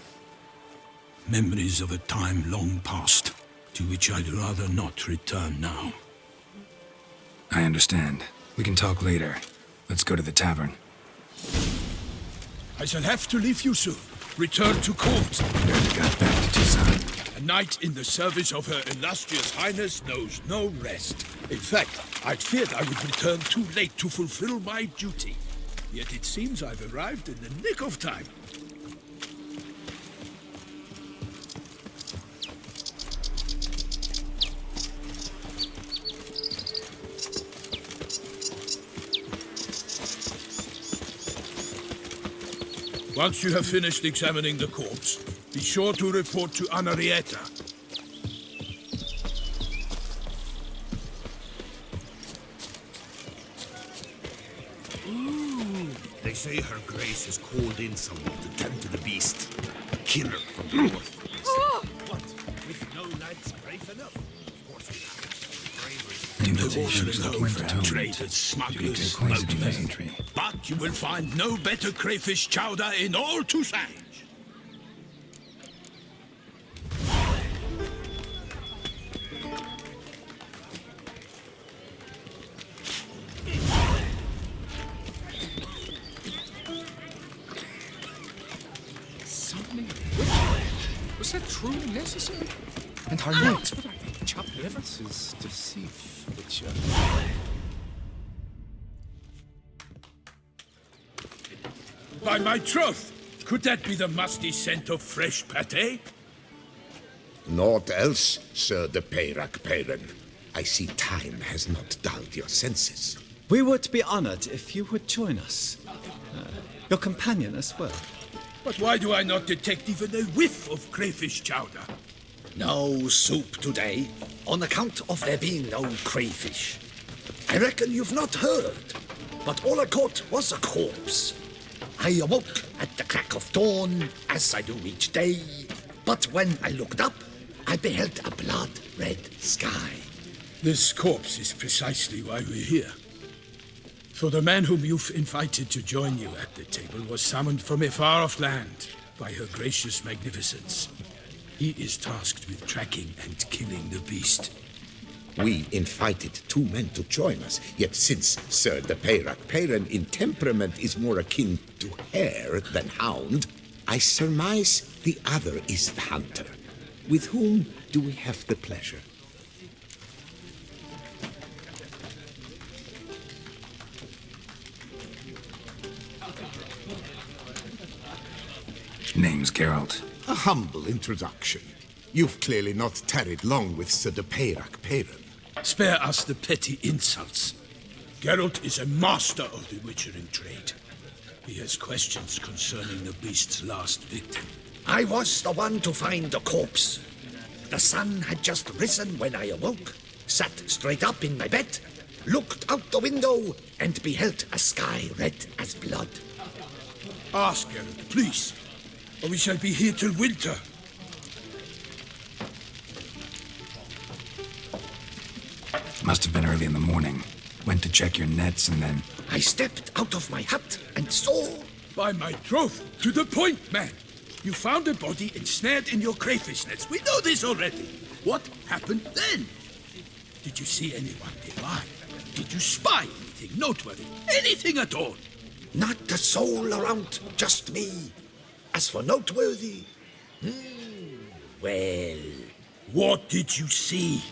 Memories of a time long past, to which I'd rather not return now. I understand. We can talk later. Let's go to the tavern. I shall have to leave you soon. Return to court. Barely got back to Toussaint. A knight in the service of Her Illustrious Highness knows no rest. In fact, I'd feared I would return too late to fulfill my duty. Yet it seems I've arrived in the nick of time. Once you have finished examining the corpse, be sure to report to Anarietta. Ooh, they say Her Grace has called in someone to tend to the beast. A killer from the north. What? With no lads brave enough? Of course we have. Invitations looking for Traders, smugglers, boatmen. But you will find no better crayfish chowder in all Toussaint. Something was that truly necessary? And our notes, what are they? Chopped liver? This is deceive each other. By my troth, could that be the musty scent of fresh pâté? Naught else, Sir de Peyrac Peyran. I see time has not dulled your senses. We would be honored if you would join us. Your companion as well. But why do I not detect even a whiff of crayfish chowder? No soup today, on account of there being no crayfish. I reckon you've not heard, but all I caught was a corpse. I awoke at the crack of dawn, as I do each day, but when I looked up, I beheld a blood-red sky. This corpse is precisely why we're here. For the man whom you've invited to join you at the table was summoned from a far-off land by Her Gracious Magnificence. He is tasked with tracking and killing the beast. We invited 2 men to join us, yet since Sir de Peyrac Peyran in temperament is more akin to hare than hound, I surmise the other is the hunter. With whom do we have the pleasure? Name's Geralt. A humble introduction. You've clearly not tarried long with Sir de Peyrac Peyran. Spare us the petty insults. Geralt is a master of the witchering trade. He has questions concerning the beast's last victim. I was the one to find the corpse. The sun had just risen when I awoke, sat straight up in my bed, looked out the window, and beheld a sky red as blood. Ask Geralt, please, or we shall be here till winter. Must have been early in the morning. Went to check your nets and then... I stepped out of my hut and saw... By my troth, to the point, man! You found a body ensnared in your crayfish nets. We know this already. What happened then? Did you see anyone nearby? Did you spy anything noteworthy? Anything at all? Not a soul around, just me. As for noteworthy, well... What did you see?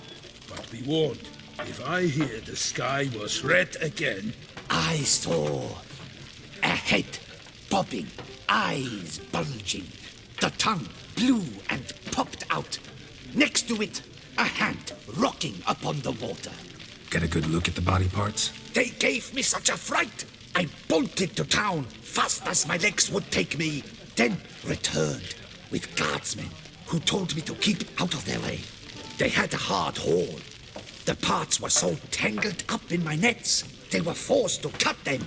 But be warned, if I hear the sky was red again... I saw a head bobbing, eyes bulging, the tongue blue and popped out. Next to it, a hand rocking upon the water. Get a good look at the body parts? They gave me such a fright. I bolted to town fast as my legs would take me, then returned with guardsmen who told me to keep out of their way. They had a hard haul. The parts were so tangled up in my nets, they were forced to cut them.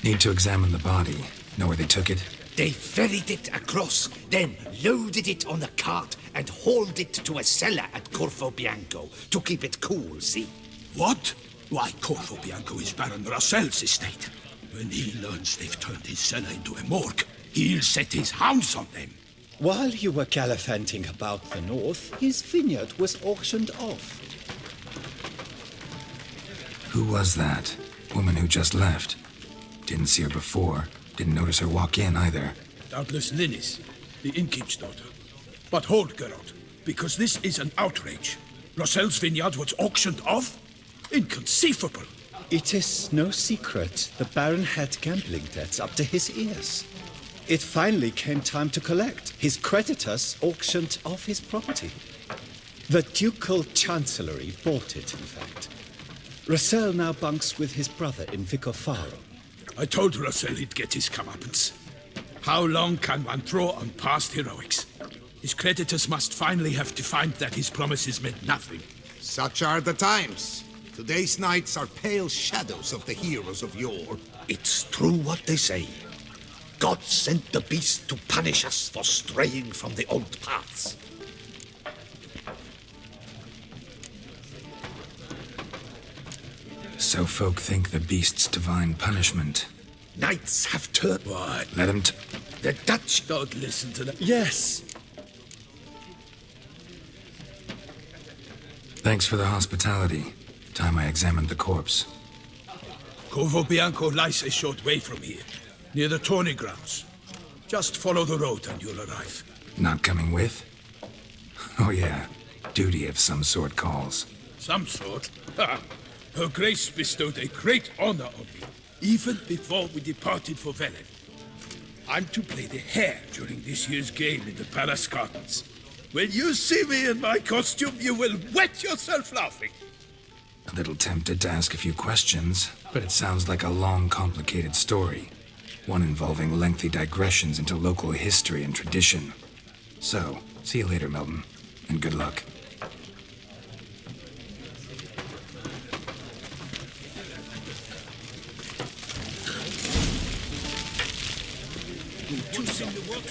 Need to examine the body. Know where they took it? They ferried it across, then loaded it on a cart and hauled it to a cellar at Corvo Bianco to keep it cool, see? What? Why, Corvo Bianco is Baron Russell's estate. When he learns they've turned his cellar into a morgue, he'll set his hounds on them. While you were gallivanting about the north, his vineyard was auctioned off. Who was that? Woman who just left. Didn't see her before. Didn't notice her walk in either. Doubtless Linnis, the innkeep's daughter. But hold, Geralt, because this is an outrage. Russell's vineyard was auctioned off? Inconceivable. It is no secret the Baron had gambling debts up to his ears. It finally came time to collect. His creditors auctioned off his property. The ducal chancellery bought it, in fact. Russell now bunks with his brother in Vicofaro. I told Russell he'd get his comeuppance. How long can one draw on past heroics? His creditors must finally have defined that his promises meant nothing. Such are the times. Today's knights are pale shadows of the heroes of yore. It's true what they say. God sent the beast to punish us for straying from the old paths. So folk think the beast's divine punishment. Knights have turned... What? Let him The Dutch... Don't listen to them. Yes. Thanks for the hospitality. Time I examined the corpse. Corvo Bianco lies a short way from here, near the tourney grounds. Just follow the road and you'll arrive. Not coming with? Oh yeah, duty of some sort calls. Some sort? Her Grace bestowed a great honor on me, even before we departed for Velen. I'm to play the hare during this year's game in the palace gardens. When you see me in my costume, you will wet yourself laughing. A little tempted to ask a few questions, but it sounds like a long, complicated story. One involving lengthy digressions into local history and tradition. So, see you later, Milton, and good luck.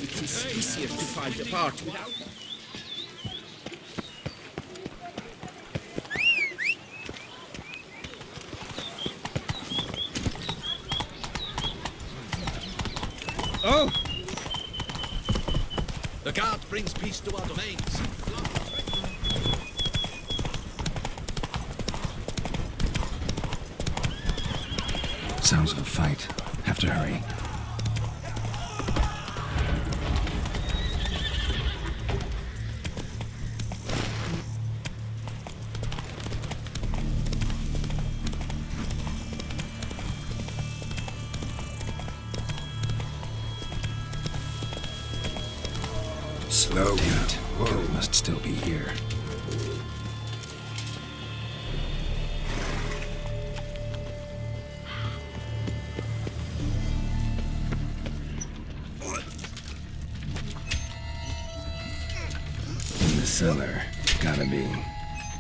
It is easier to find a party. Oh! The guard brings peace to our domains. Sounds of a fight. Have to hurry. Slow it. Killer must still be here. In the cellar. Gotta be.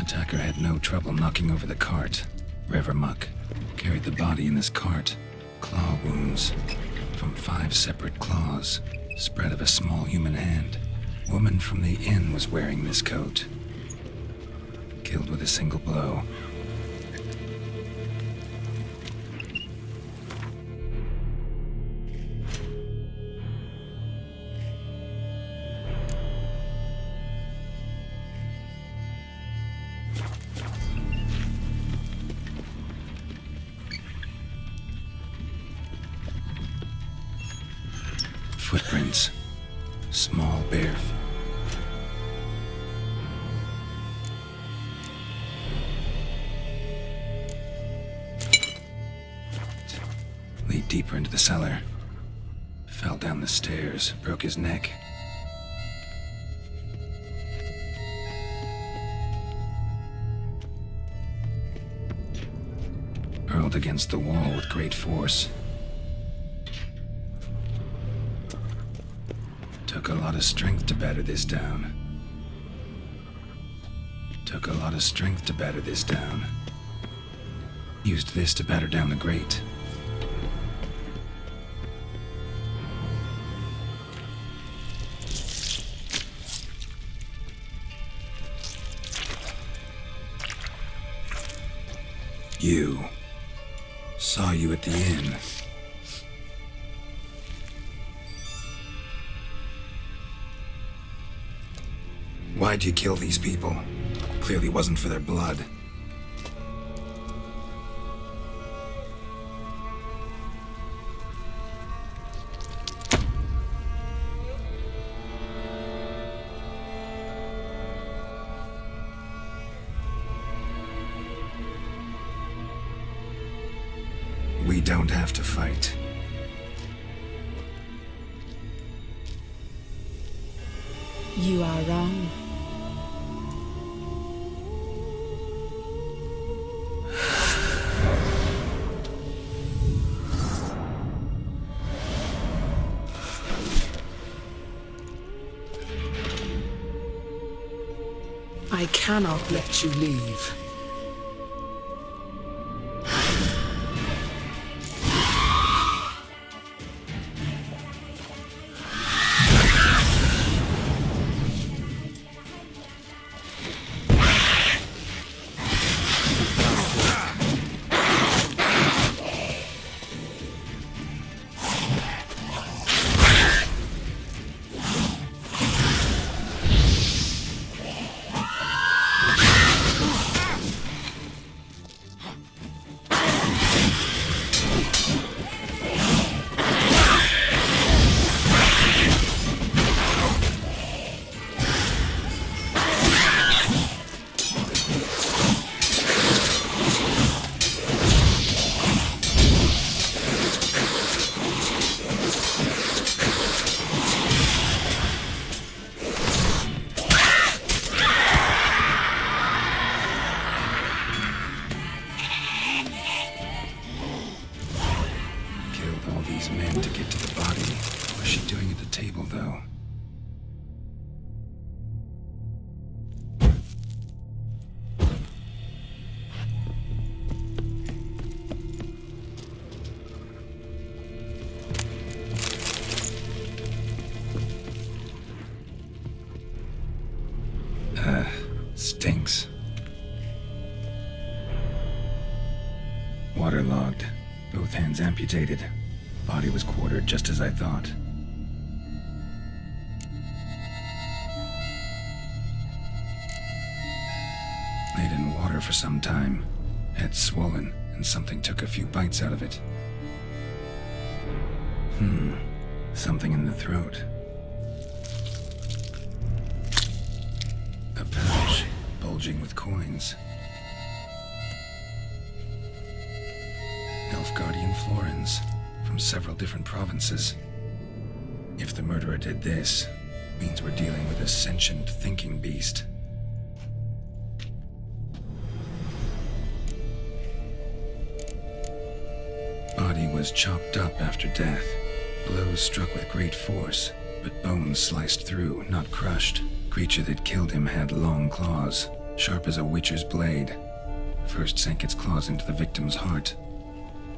Attacker had no trouble knocking over the cart. River muck. Carried the body in this cart. Claw wounds. From 5 separate claws. Spread of a small human hand. Woman from the inn was wearing this coat. Killed with a single blow. Small bear. Lead deeper into the cellar. Fell down the stairs, broke his neck. Hurled against the wall with great force. Took a lot of strength to batter this down. Took a lot of strength to batter this down. Used this to batter down the grate. You. Saw you at the inn. Why'd you kill these people? Clearly wasn't for their blood. We don't have to fight. You are wrong. I cannot let you leave. Stinks. Waterlogged. Both hands amputated. Body was quartered just as I thought. Laid in water for some time. Head swollen, and something took a few bites out of it. Something in the throat. A pouch, bulging with coins. Nilfgaardian florins, from several different provinces. If the murderer did this, means we're dealing with a sentient thinking beast. Body was chopped up after death. Blows struck with great force, but bones sliced through, not crushed. Creature that killed him had long claws, sharp as a witcher's blade. First sank its claws into the victim's heart.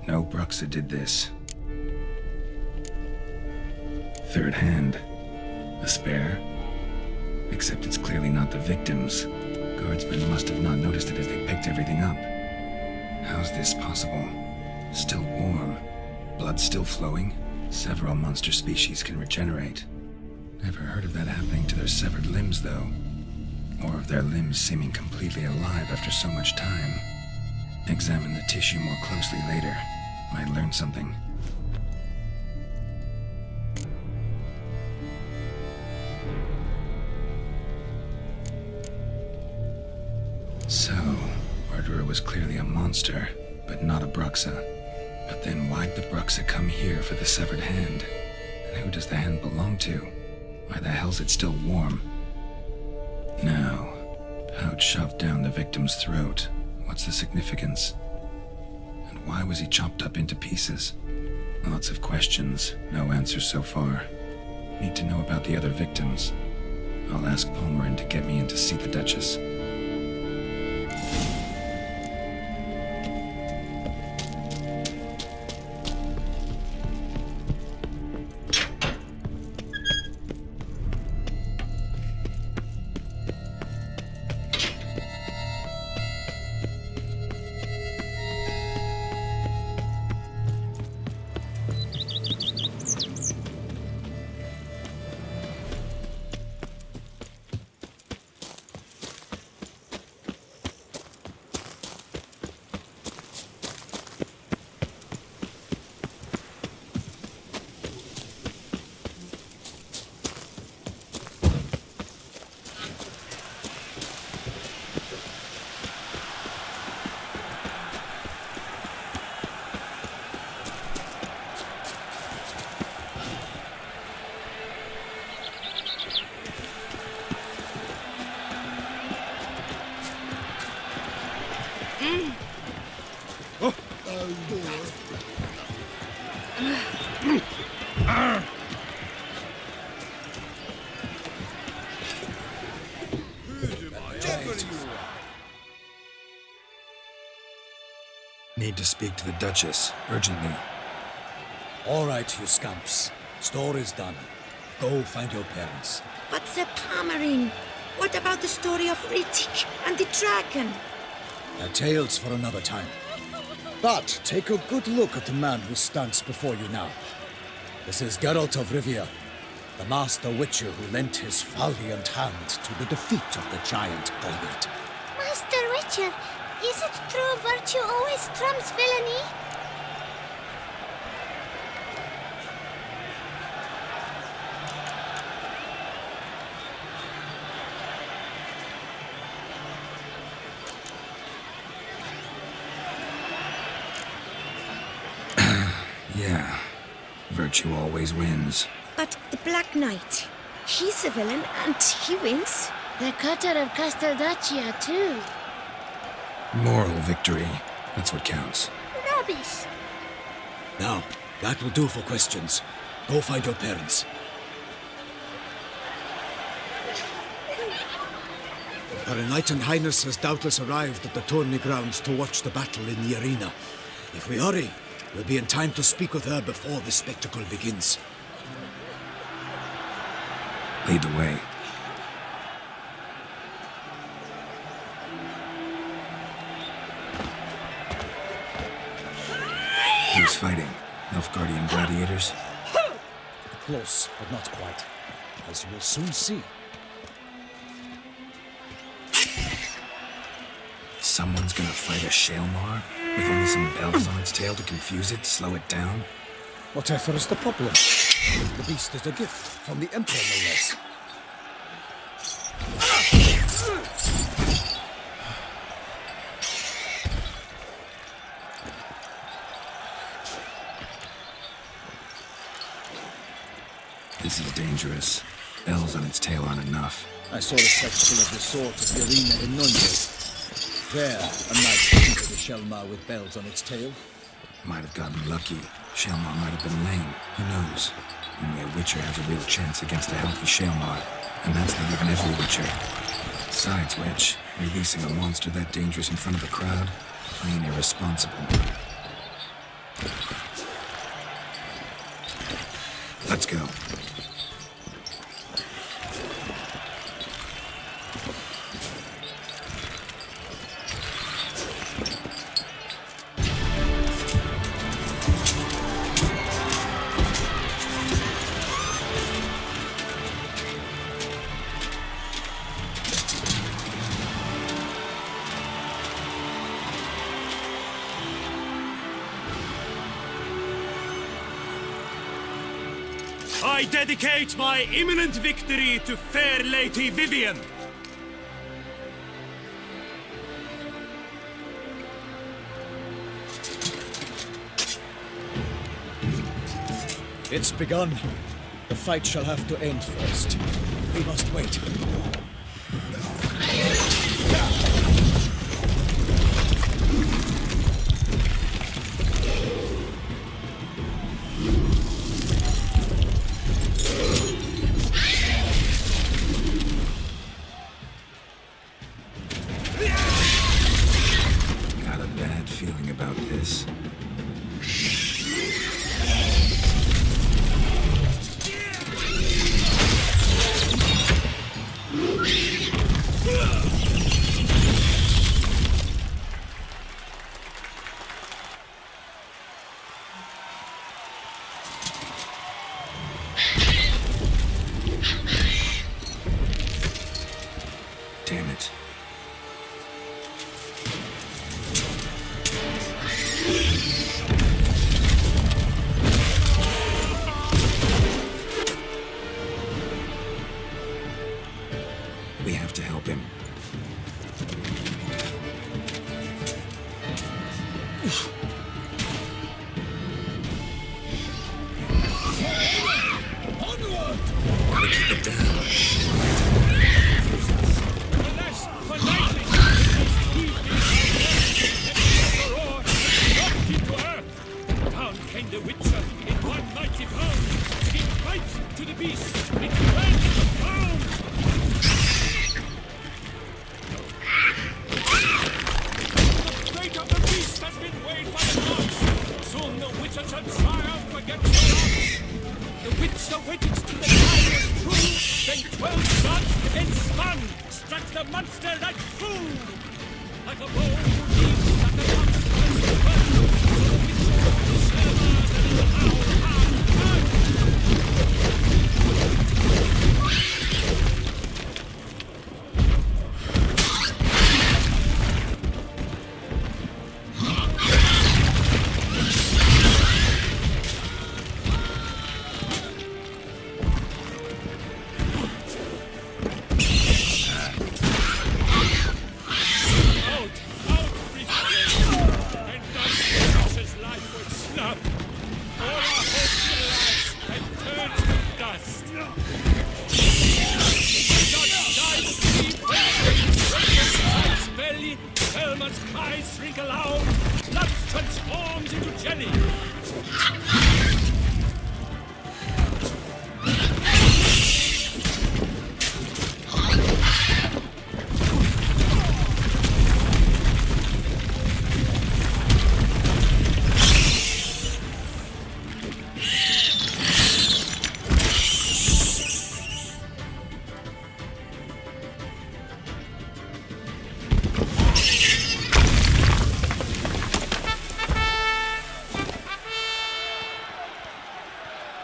No Bruxa did this. Third hand. A spare? Except it's clearly not the victim's. Guardsmen must have not noticed it as they picked everything up. How's this possible? Still warm. Blood still flowing? Several monster species can regenerate. Never heard of that happening to their severed limbs, though. Or of their limbs seeming completely alive after so much time. Examine the tissue more closely later. Might learn something. So, murderer was clearly a monster, but not a Bruxa. But then why'd the Bruxa come here for the severed hand? And who does the hand belong to? Why the hell's it still warm? Now, pouch shoved down the victim's throat. What's the significance? And why was he chopped up into pieces? Lots of questions, no answers so far. Need to know about the other victims. I'll ask Palmerin to get me in to see the Duchess. Need to speak to the Duchess, urgently. All right, you scamps. Store is done. Go find your parents. But Sir Palmerin, what about the story of Rittik and the dragon? They're tales for another time. But take a good look at the man who stands before you now. This is Geralt of Rivia, the master witcher who lent his valiant hand to the defeat of the giant Goliath. Master Witcher, is it true virtue always trumps villainy? Yeah, virtue always wins. But the Black Knight, he's a villain and he wins. The cutter of Casteldaccia, too. Moral victory, that's what counts. Rubbish. Now, that will do for questions. Go find your parents. Her Enlightened Highness has doubtless arrived at the tourney grounds to watch the battle in the arena. If we hurry, we'll be in time to speak with her before the spectacle begins. Lead the way. Who's fighting? Nilfgaardian gladiators? Close, but not quite. As you will soon see. Someone's gonna fight a Shaelmar? With only some bells on its tail to confuse it, slow it down? Whatever is the problem? The beast is a gift from the Emperor, no less. This is dangerous. Bells on its tail aren't enough. I saw a spectacle of the sort at the arena in Nunez. There, a knight defeated a Shaelmar with bells on its tail. Might have gotten lucky. Shaelmar might have been lame. Who knows? Only a Witcher has a real chance against a healthy Shaelmar. And that's not even every Witcher. Besides which, releasing a monster that dangerous in front of a crowd? Plain irresponsible. Let's go. I dedicate my imminent victory to fair Lady Vivian. It's begun. The fight shall have to end first. We must wait. Got a bad feeling about this. Damn it. We have to help him. Onward! Gotta keep it down. Down came the Witcher in one mighty bound. He bites to the beast. It ran down. The fate of the beast has been weighed by the gods. Soon the Witcher shall triumph against the odds. The Witcher waited till the time was true. Then 12 shots enspun, struck the monster like fool. Like a bow leaps at the monster's run. So the Witcher shivered and howled hard.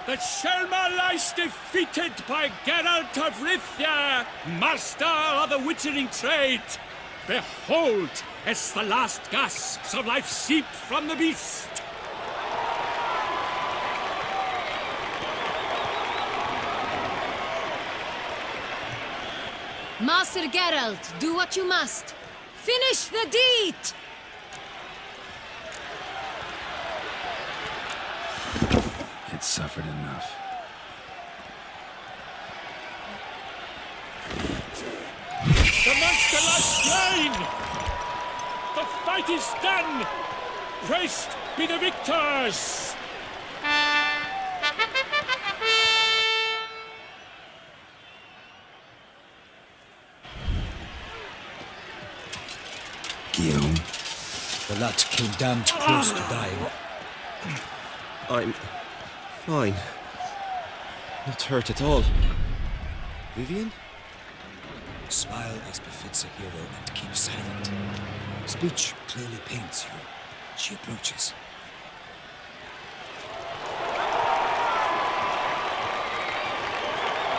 The Shelma lies defeated by Geralt of Rivia, master of the witchering trade. Behold, as the last gasps of life seep from the beast. Master Geralt, do what you must. Finish the deed! It's suffered enough. The monster lies slain! The fight is done! Praised be the victors! Guillaume? The lad came damned close to dying. I'm fine. Not hurt at all. Vivian? Smile as befits a hero and keep silent. Speech clearly pains you. She approaches.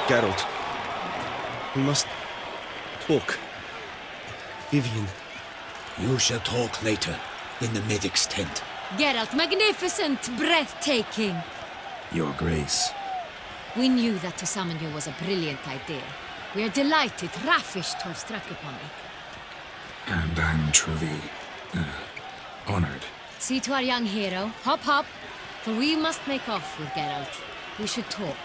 Geralt, we must talk. Vivian. You shall talk later, in the medic's tent. Geralt, magnificent, breathtaking. Your Grace. We knew that to summon you was a brilliant idea. We are delighted, ravished to have struck upon it. And I'm truly honored. See to our young hero. Hop, hop, for we must make off with Geralt. We should talk.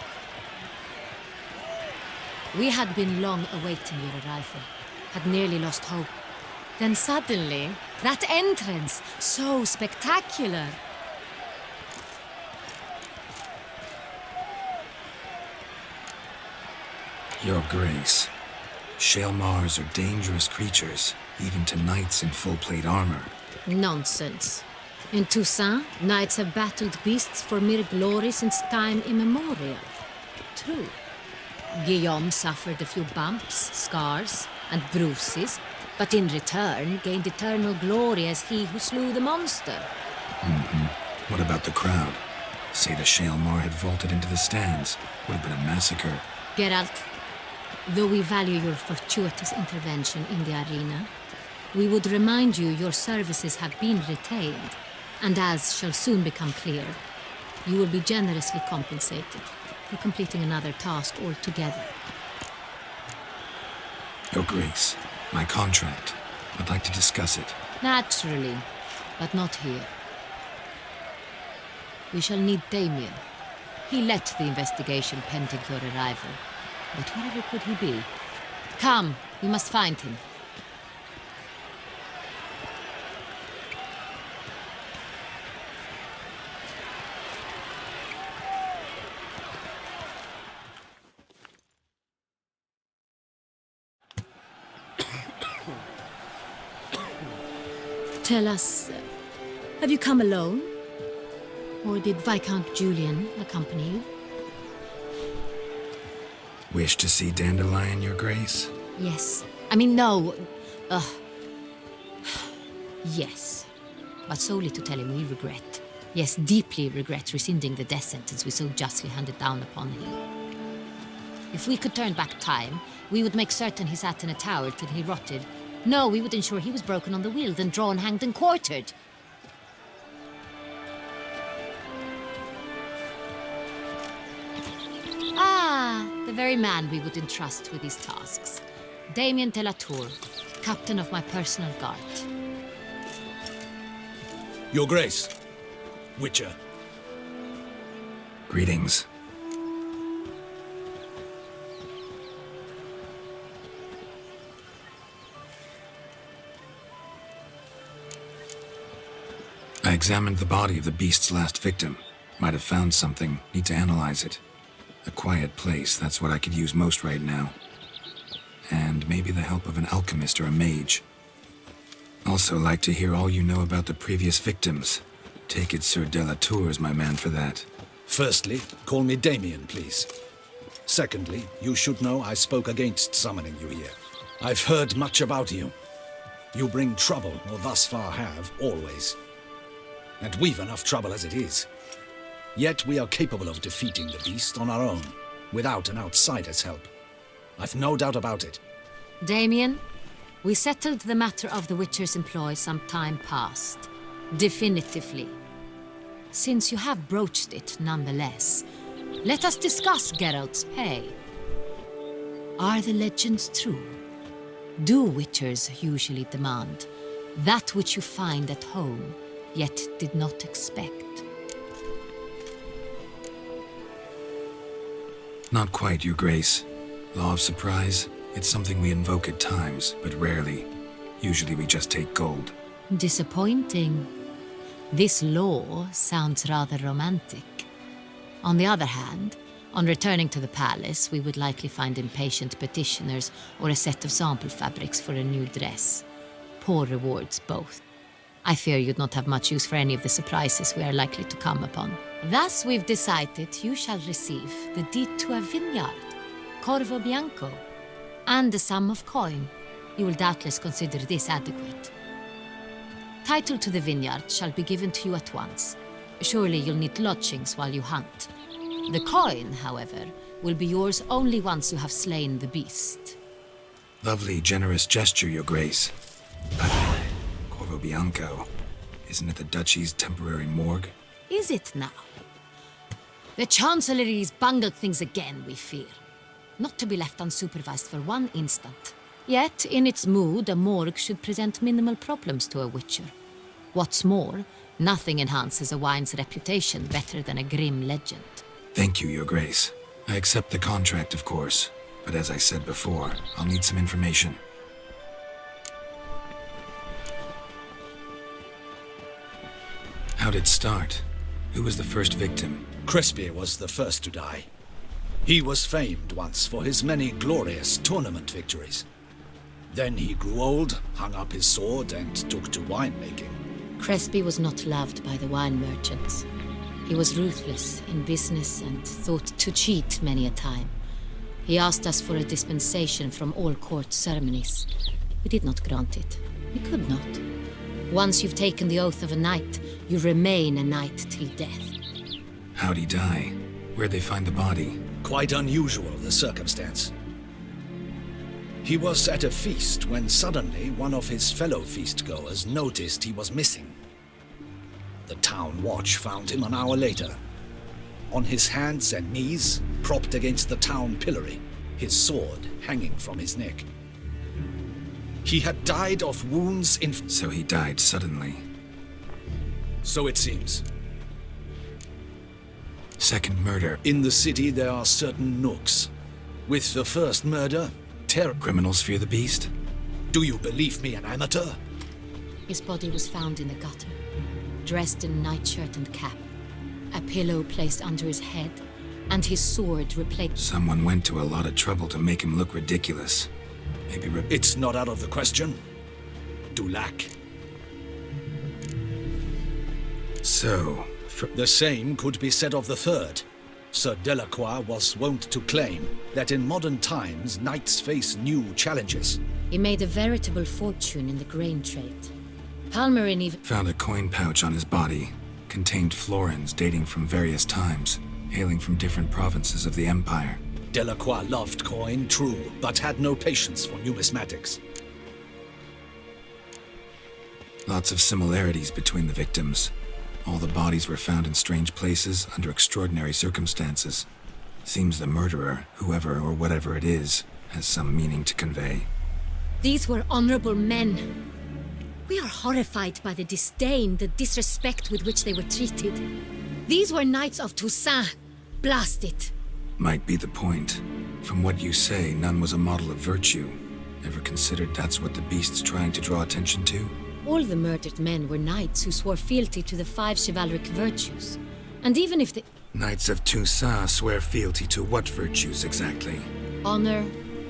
We had been long awaiting your arrival, had nearly lost hope. Then suddenly, that entrance, so spectacular. Your Grace, Shaelmars are dangerous creatures, even to knights in full-plate armor. Nonsense. In Toussaint, knights have battled beasts for mere glory since time immemorial. True. Guillaume suffered a few bumps, scars, and bruises, but in return gained eternal glory as he who slew the monster. What about the crowd? Say the Shaelmar had vaulted into the stands. Would have been a massacre. Geralt, though we value your fortuitous intervention in the arena, we would remind you your services have been retained, and as shall soon become clear, you will be generously compensated for completing another task altogether. Your Grace, my contract. I'd like to discuss it. Naturally, but not here. We shall need Damien. He led the investigation pending your arrival. But wherever could he be? Come, we must find him. Tell us, have you come alone? Or did Viscount Julian accompany you? Wish to see Dandelion, Your Grace? Yes. I mean, no. Yes. But solely to tell him we regret. Yes, deeply regret rescinding the death sentence we so justly handed down upon him. If we could turn back time, we would make certain he sat in a tower till he rotted. No, we would ensure he was broken on the wheel, then drawn, hanged, and quartered. Ah, the very man we would entrust with these tasks. Damien de la Tour, captain of my personal guard. Your Grace, Witcher. Greetings. I examined the body of the beast's last victim. Might have found something. Need to analyze it. A quiet place, that's what I could use most right now. And maybe the help of an alchemist or a mage. Also like to hear all you know about the previous victims. Take it Sir de la Tour is my man for that. Firstly, call me Damien, please. Secondly, you should know I spoke against summoning you here. I've heard much about you. You bring trouble, or thus far have, always. And we've enough trouble as it is. Yet we are capable of defeating the beast on our own, without an outsider's help. I've no doubt about it. Damien, we settled the matter of the Witcher's employ some time past. Definitively. Since you have broached it nonetheless, let us discuss Geralt's pay. Are the legends true? Do Witchers usually demand that which you find at home, yet did not expect? Not quite, Your Grace. Law of surprise, it's something we invoke at times, but rarely. Usually we just take gold. Disappointing. This law sounds rather romantic. On the other hand, on returning to the palace, we would likely find impatient petitioners or a set of sample fabrics for a new dress. Poor rewards, both. I fear you'd not have much use for any of the surprises we are likely to come upon. Thus, we've decided you shall receive the deed to a vineyard, Corvo Bianco, and a sum of coin. You will doubtless consider this adequate. Title to the vineyard shall be given to you at once. Surely you'll need lodgings while you hunt. The coin, however, will be yours only once you have slain the beast. Lovely, generous gesture, Your Grace. But Corvo Bianco, isn't it the Duchy's temporary morgue? Is it now? The Chancellery's bungled things again, we fear. Not to be left unsupervised for one instant. Yet, in its mood, a morgue should present minimal problems to a Witcher. What's more, nothing enhances a wine's reputation better than a grim legend. Thank you, Your Grace. I accept the contract, of course. But as I said before, I'll need some information. How'd it start? Who was the first victim? Crespi was the first to die. He was famed once for his many glorious tournament victories. Then he grew old, hung up his sword, and took to winemaking. Crespi was not loved by the wine merchants. He was ruthless in business and thought to cheat many a time. He asked us for a dispensation from all court ceremonies. We did not grant it. We could not. Once you've taken the oath of a knight, you remain a knight till death. How'd he die? Where'd they find the body? Quite unusual, the circumstance. He was at a feast when suddenly one of his fellow feastgoers noticed he was missing. The town watch found him an hour later, on his hands and knees, propped against the town pillory, his sword hanging from his neck. He had died of wounds in... So he died suddenly. So it seems. Second murder. In the city there are certain nooks. With the first murder, Criminals fear the beast? Do you believe me an amateur? His body was found in the gutter, dressed in nightshirt and cap, a pillow placed under his head, and his sword replaced. Someone went to a lot of trouble to make him look ridiculous. Maybe It's not out of the question. Dulac. So, the same could be said of the third. Sir Delacroix was wont to claim that in modern times knights face new challenges. He made a veritable fortune in the grain trade. Palmerin even found a coin pouch on his body. Contained florins dating from various times, hailing from different provinces of the Empire. Delacroix loved coin, true, but had no patience for numismatics. Lots of similarities between the victims. All the bodies were found in strange places under extraordinary circumstances. Seems the murderer, whoever or whatever it is, has some meaning to convey. These were honorable men. We are horrified by the disdain, the disrespect with which they were treated. These were knights of Toussaint. Blast it. Might be the point. From what you say, none was a model of virtue. Ever considered that's what the beast's trying to draw attention to? All the murdered men were knights who swore fealty to the 5 chivalric virtues. And even if the... Knights of Toussaint swear fealty to what virtues exactly? Honor,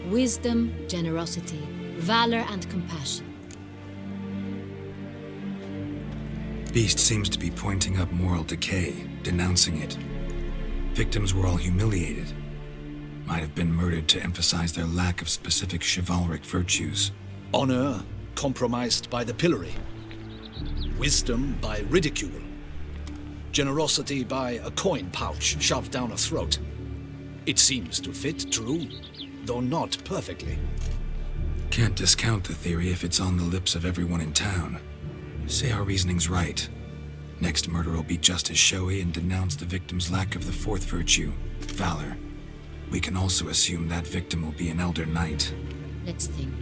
wisdom, generosity, valor, and compassion. Beast seems to be pointing up moral decay, denouncing it. Victims were all humiliated. Might have been murdered to emphasize their lack of specific chivalric virtues. Honor compromised by the pillory. Wisdom by ridicule. Generosity by a coin pouch shoved down a throat. It seems to fit, true, though not perfectly. Can't discount the theory if it's on the lips of everyone in town. Say our reasoning's right. Next murder will be just as showy and denounce the victim's lack of the 4th virtue, valor. We can also assume that victim will be an elder knight. Let's think.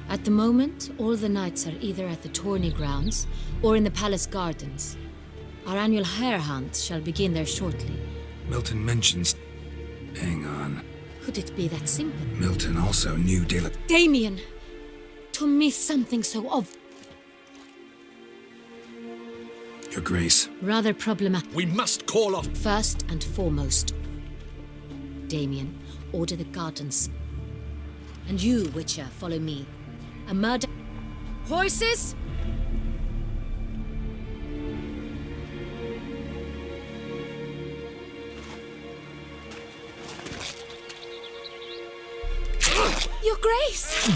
At the moment, all the knights are either at the tourney grounds or in the palace gardens. Our annual hare hunt shall begin there shortly. Milton mentions... Hang on. Could it be that simple? Milton also knew Damien! To miss something so obvious. Your Grace. Rather problematic. We must call off... First and foremost, Damien, order the gardens. And you, Witcher, follow me. A murder... Horses? Your Grace!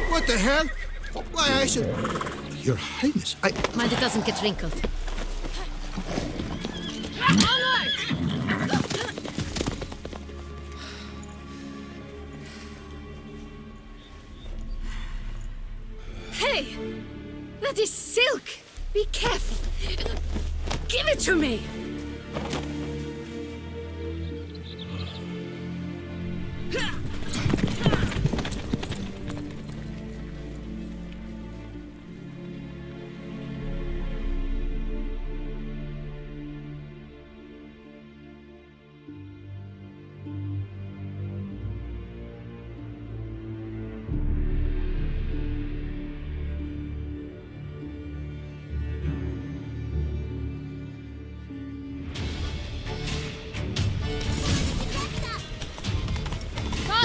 What the hell? Why, I should... Your Highness, Mind it doesn't get wrinkled. Hey! That is silk! Be careful! Give it to me!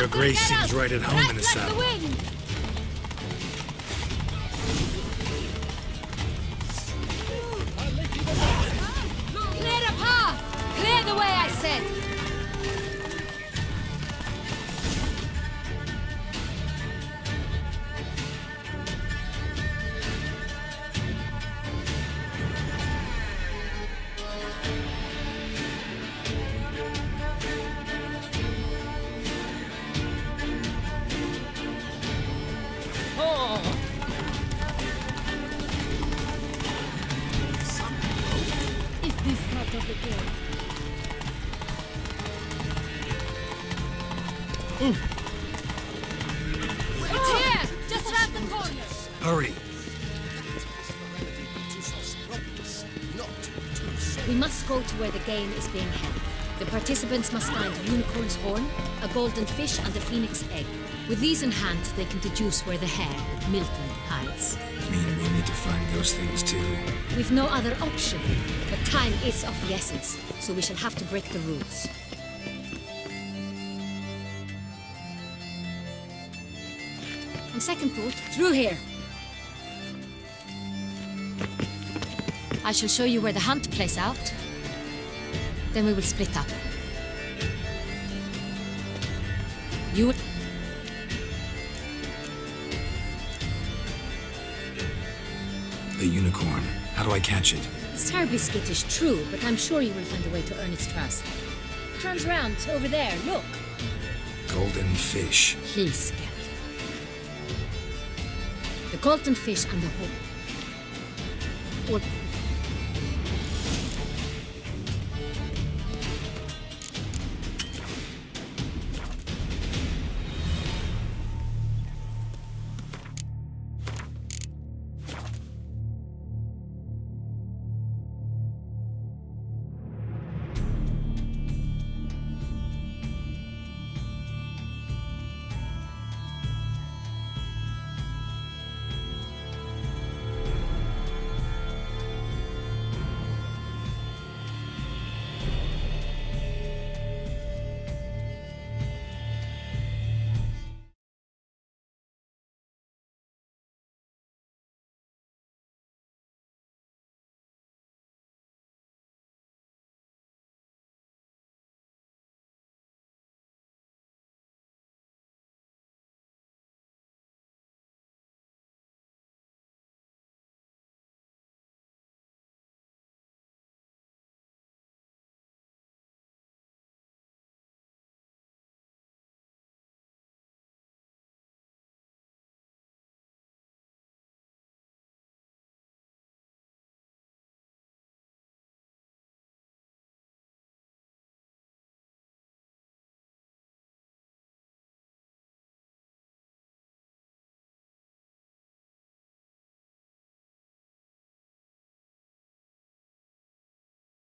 Your Grace seems right at home in the saddle. Clear the path! Clear the way, I said! It's here! Just around the corner! Hurry! We must go to where the game is being held. The participants must find a unicorn's horn, a golden fish, and a phoenix egg. With these in hand, they can deduce where the hare, Milton, hides. You mean we need to find those things too? We've no other option, but time is of the essence, so we shall have to break the rules. On second thought, through here. I shall show you where the hunt plays out. Then we will split up. You... The unicorn. How do I catch it? It's terribly skittish, true, but I'm sure you will find a way to earn its trust. It turns round, over there, look. Golden fish. Please, Geralt. The golden fish and the horn. Or